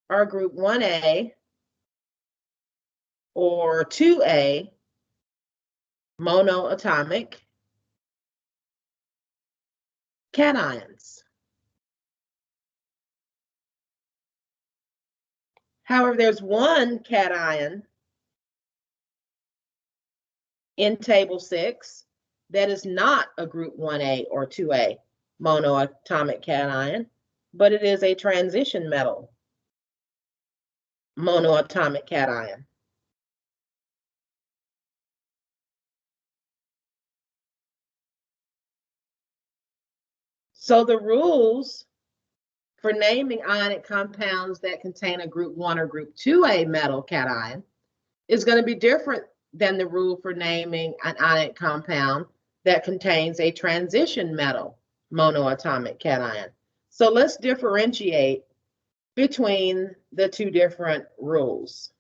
are group 1A or 2A monoatomic cations. However, there's one cation in table 6 that is not a group 1A or 2A monoatomic cation, but it is a transition metal monoatomic cation. So the rules for naming ionic compounds that contain a group 1 or group 2A metal cation is going to be different than the rule for naming an ionic compound that contains a transition metal monoatomic cation. So let's differentiate between the two different rules.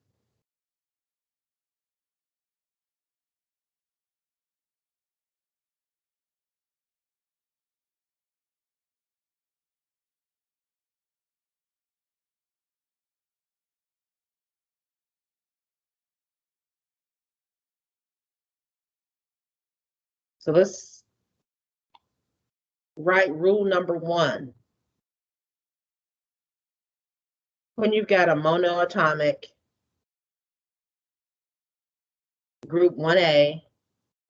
So let's write rule number 1. When you've got a monoatomic group 1A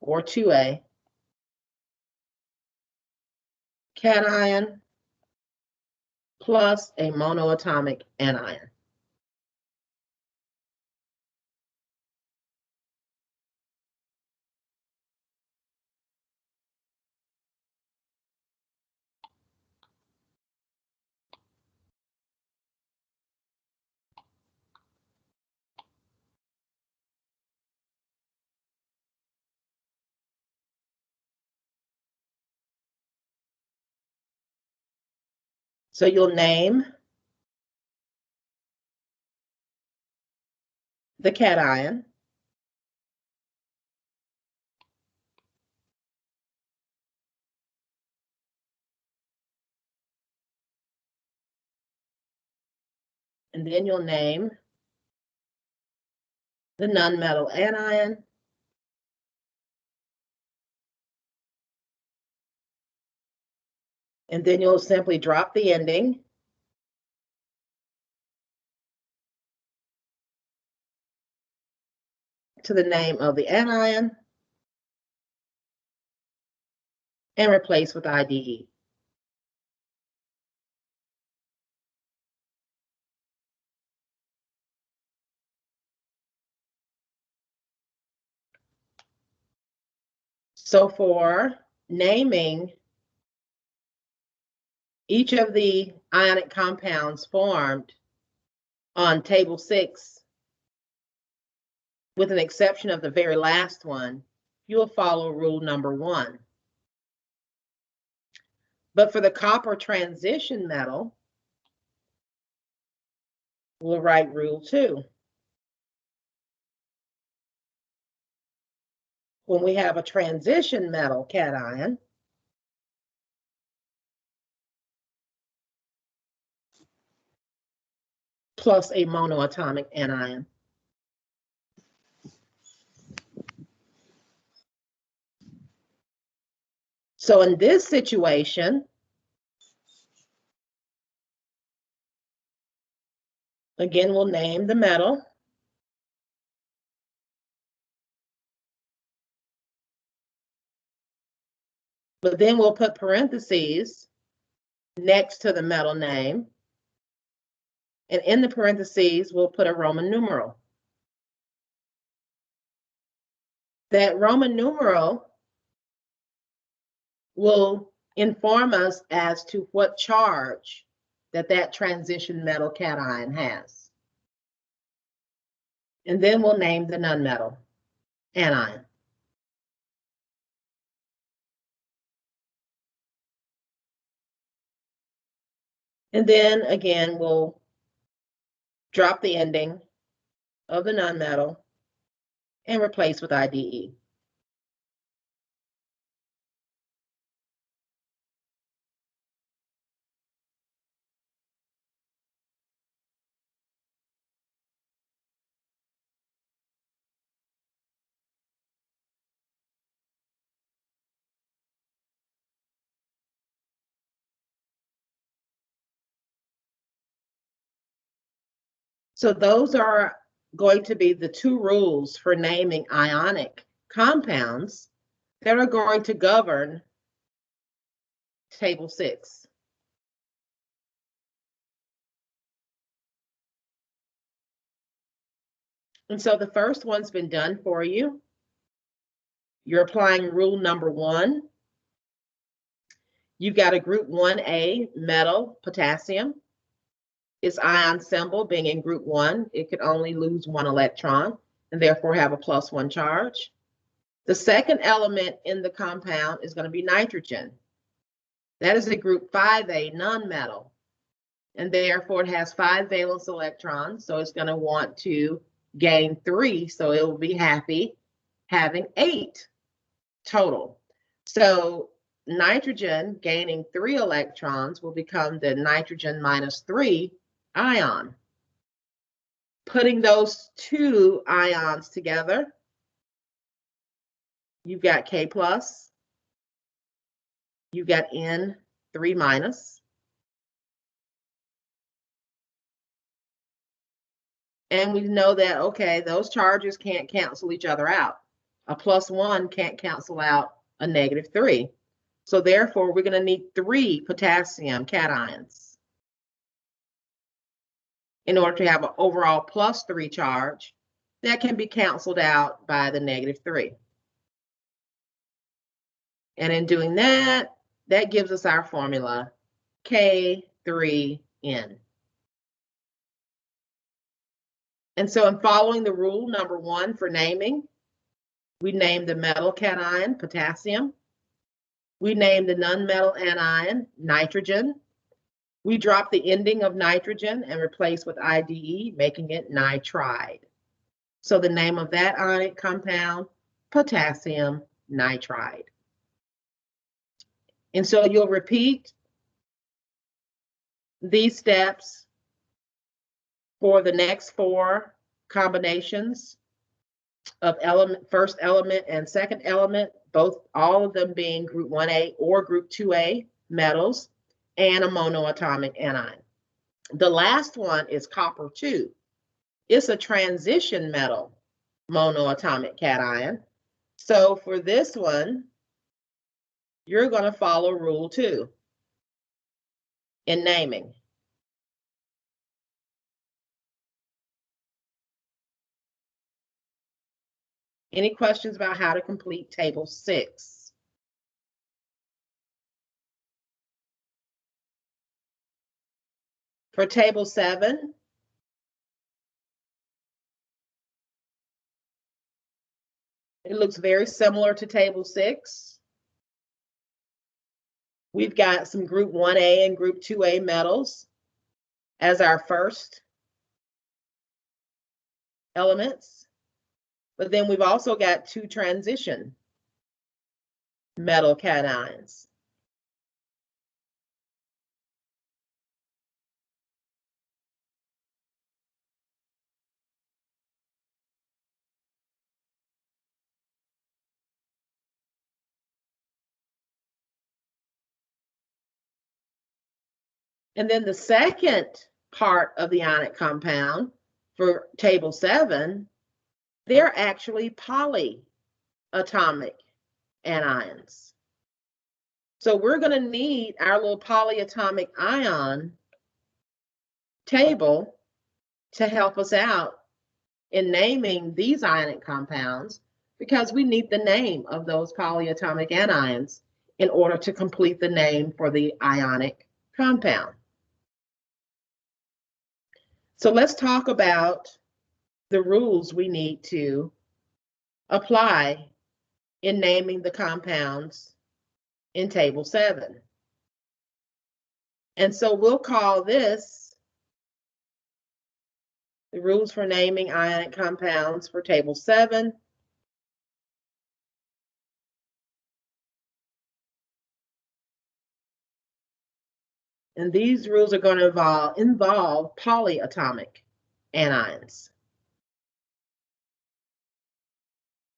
or 2A cation plus a monoatomic anion. So you'll name the cation. And then you'll name the nonmetal anion. And then you'll simply drop the ending to the name of the anion and replace with IDE. So for naming each of the ionic compounds formed on table 6, with an exception of the very last one, you will follow rule number 1. But for the copper transition metal, we'll write rule 2. When we have a transition metal cation, plus a monoatomic anion. So in this situation, again, we'll name the metal. But then we'll put parentheses next to the metal name. And in the parentheses, we'll put a Roman numeral. That Roman numeral will inform us as to what charge that transition metal cation has. And then we'll name the nonmetal anion. And then again, we'll drop the ending of the nonmetal and replace with IDE. So those are going to be the 2 rules for naming ionic compounds that are going to govern table 6. And so the first one's been done for you. You're applying rule number 1. You've got a group 1A metal, potassium. Its ion symbol being in group 1, it could only lose 1 electron and therefore have a +1 charge. The second element in the compound is going to be nitrogen. That is a group 5A nonmetal, and therefore it has 5 valence electrons, so it's going to want to gain 3, so it will be happy having 8 total. So nitrogen gaining 3 electrons will become the nitrogen -3 ion. Putting those 2 ions together, you've got K+, You've got N3 minus. And we know that, okay, those charges can't cancel each other out. A +1 can't cancel out a -3. So therefore, we're going to need 3 potassium cations in order to have an overall +3 charge that can be canceled out by the -3. And in doing that, that gives us our formula, K3N. And so in following the rule number 1 for naming, we name the metal cation potassium. We name the nonmetal anion nitrogen. We drop the ending of nitrogen and replace with IDE, making it nitride. So the name of that ionic compound, potassium nitride. And so you'll repeat these steps for the next 4 combinations of first element and second element, all of them being group 1A or group 2A metals, and a monoatomic anion. The last one is copper 2. It's a transition metal monoatomic cation. So for this one, you're going to follow rule 2 in naming. Any questions about how to complete table 6? For table 7, it looks very similar to table 6. We've got some group 1A and group 2A metals as our first elements. But then we've also got 2 transition metal cations. And then the second part of the ionic compound for table 7, they're actually polyatomic anions. So we're going to need our little polyatomic ion table to help us out in naming these ionic compounds, because we need the name of those polyatomic anions in order to complete the name for the ionic compound. So let's talk about the rules we need to apply in naming the compounds in table 7. And so we'll call this the rules for naming ionic compounds for table 7. And these rules are going to involve polyatomic anions.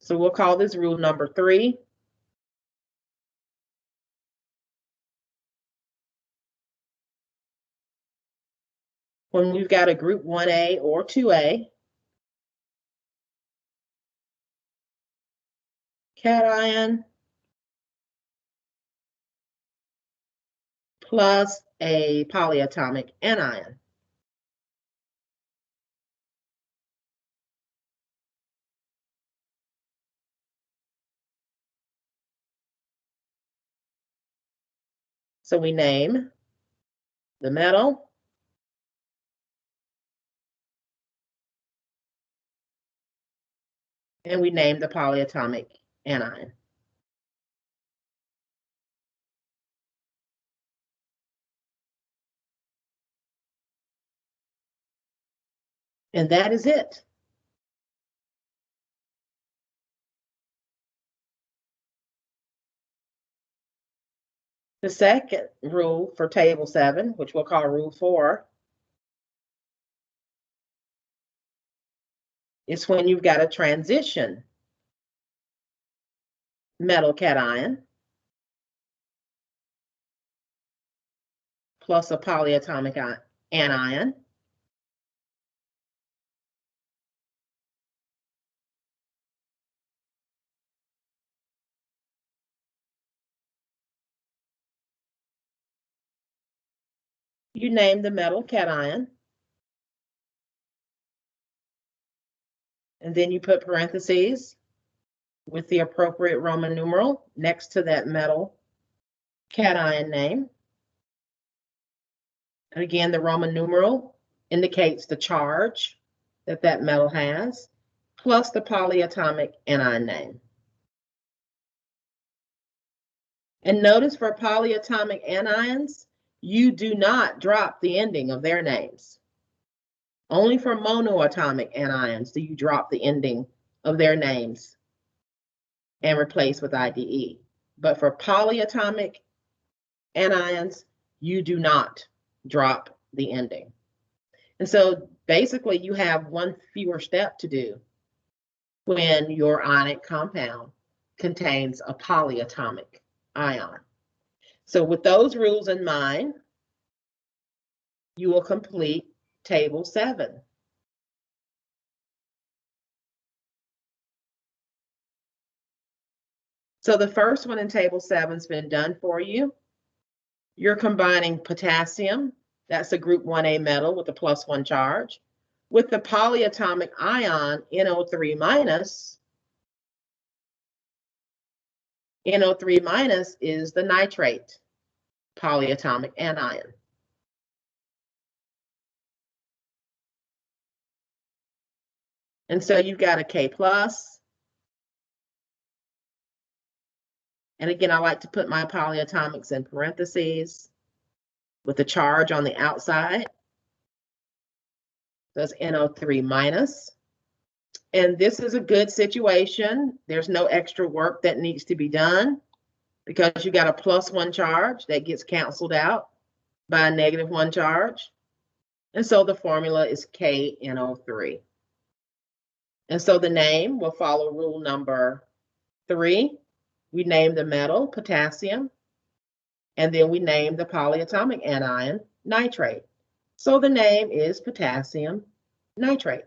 So we'll call this rule number 3. When we've got a group 1A or 2A cation plus a polyatomic anion. So we name the metal, and we name the polyatomic anion. And that is it. The second rule for table 7, which we'll call rule 4, is when you've got a transition metal cation. plus a polyatomic anion. You name the metal cation. And then you put parentheses with the appropriate Roman numeral next to that metal cation name. And again, the Roman numeral indicates the charge that that metal has, plus the polyatomic anion name. And notice for polyatomic anions, you do not drop the ending of their names. Only for monoatomic anions do you drop the ending of their names and replace with IDE. But for polyatomic anions, you do not drop the ending. And so basically you have one fewer step to do when your ionic compound contains a polyatomic ion. So with those rules in mind, you will complete table 7. So the first one in table 7's been done for you. You're combining potassium, that's a group 1A metal with a +1 charge, with the polyatomic ion NO3 minus. NO3 minus is the nitrate polyatomic anion. And so you've got a K plus. And again, I like to put my polyatomics in parentheses with the charge on the outside. That's NO3 minus. And this is a good situation. There's no extra work that needs to be done because you got a +1 charge that gets canceled out by a -1 charge. And so the formula is KNO3. And so the name will follow rule number 3. We name the metal potassium, and then we name the polyatomic anion nitrate. So the name is potassium nitrate.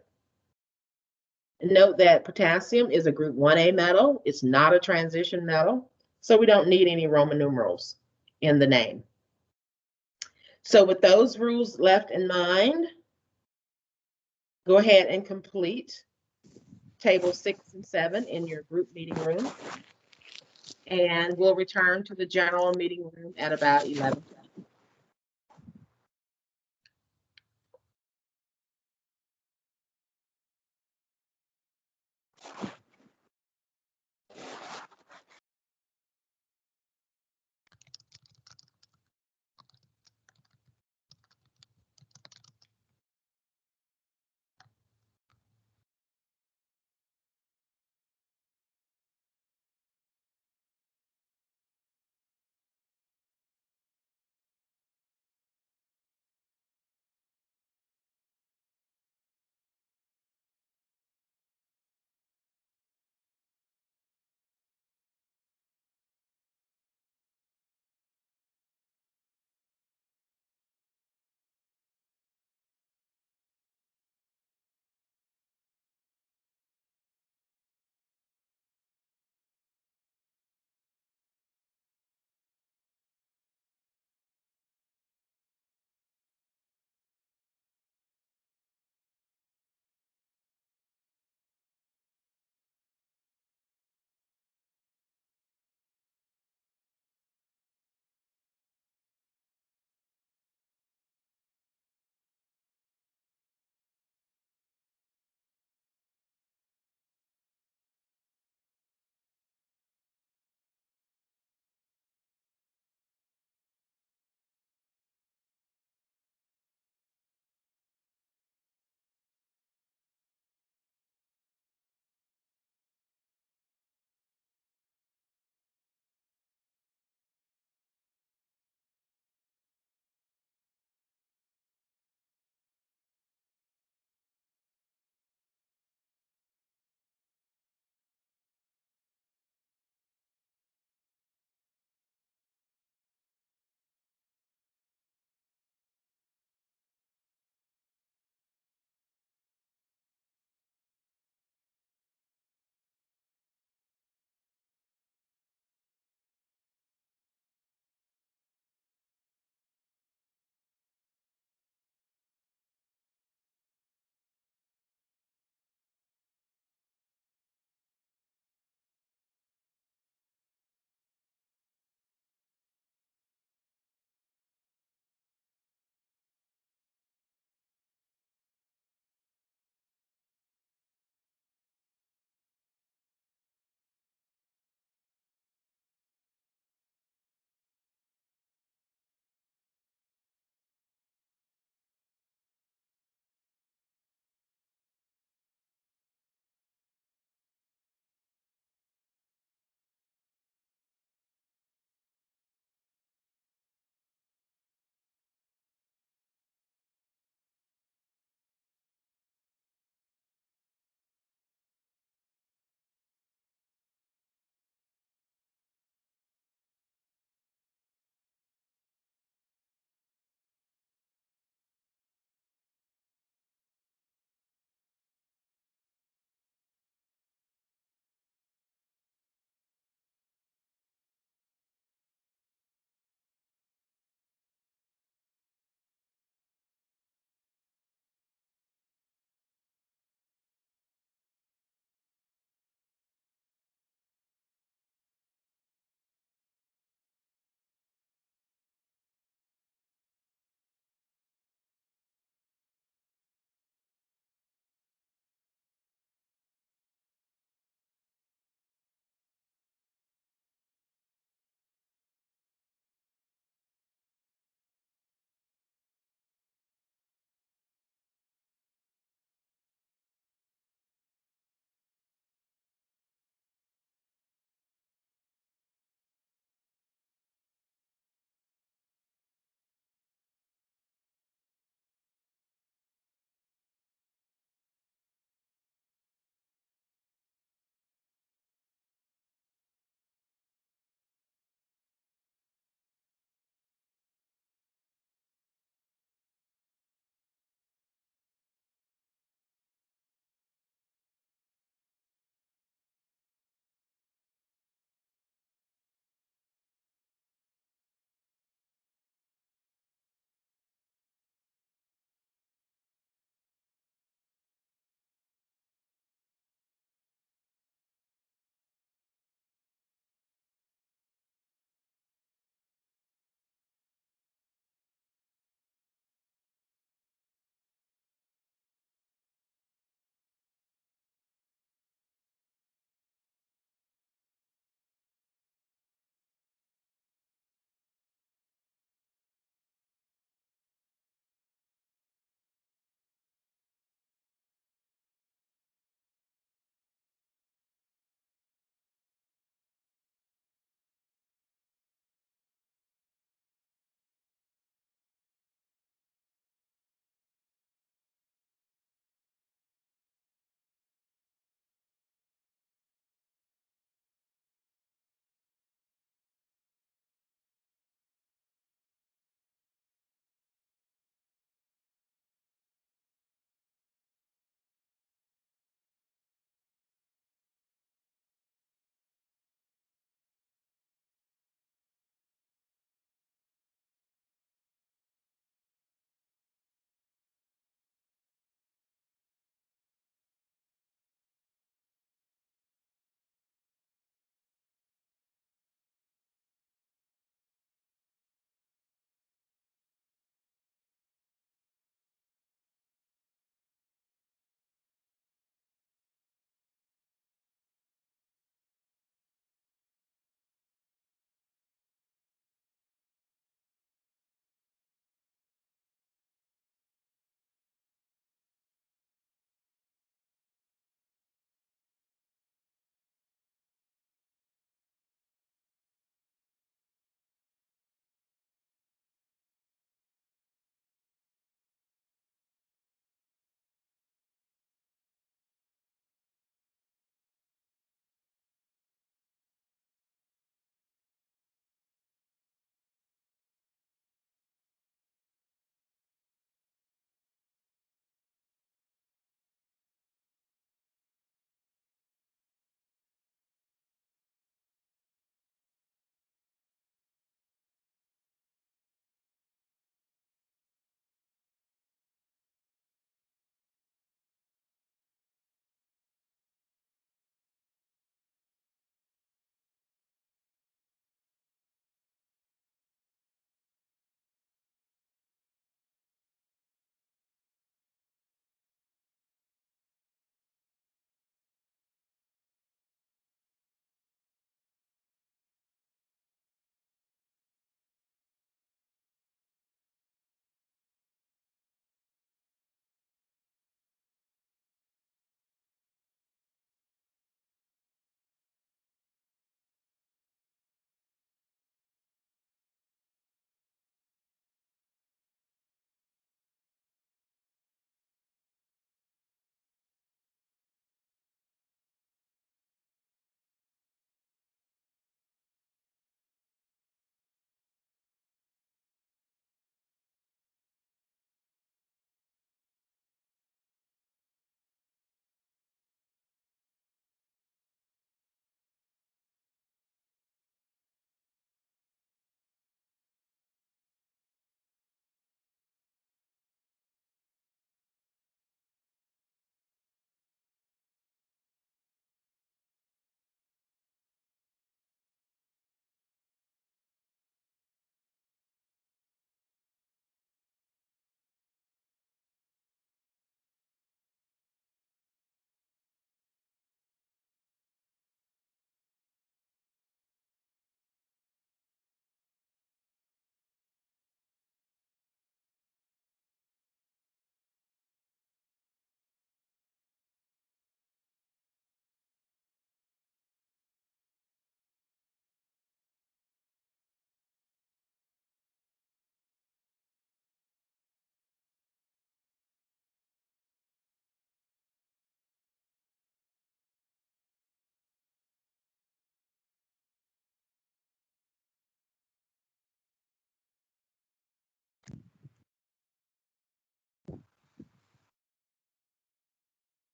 And note that potassium is a group 1A metal. It's not a transition metal, so we don't need any Roman numerals in the name. So with those rules left in mind, go ahead and complete table 6 and 7 in your group meeting room. And we'll return to the general meeting room at about 11.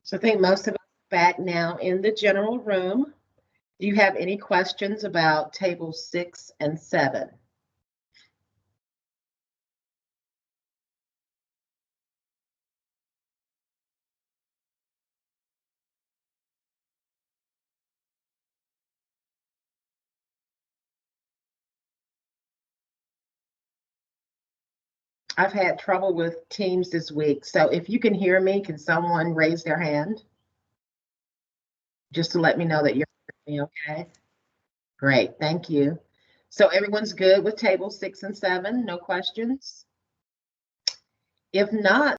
So I think most of us are back now in the general room. Do you have any questions about tables 6 and 7? I've had trouble with Teams this week, so if you can hear me, can someone raise their hand? Just to let me know that you're hearing me, okay? Great, thank you. So everyone's good with tables 6 and 7? No questions? If not,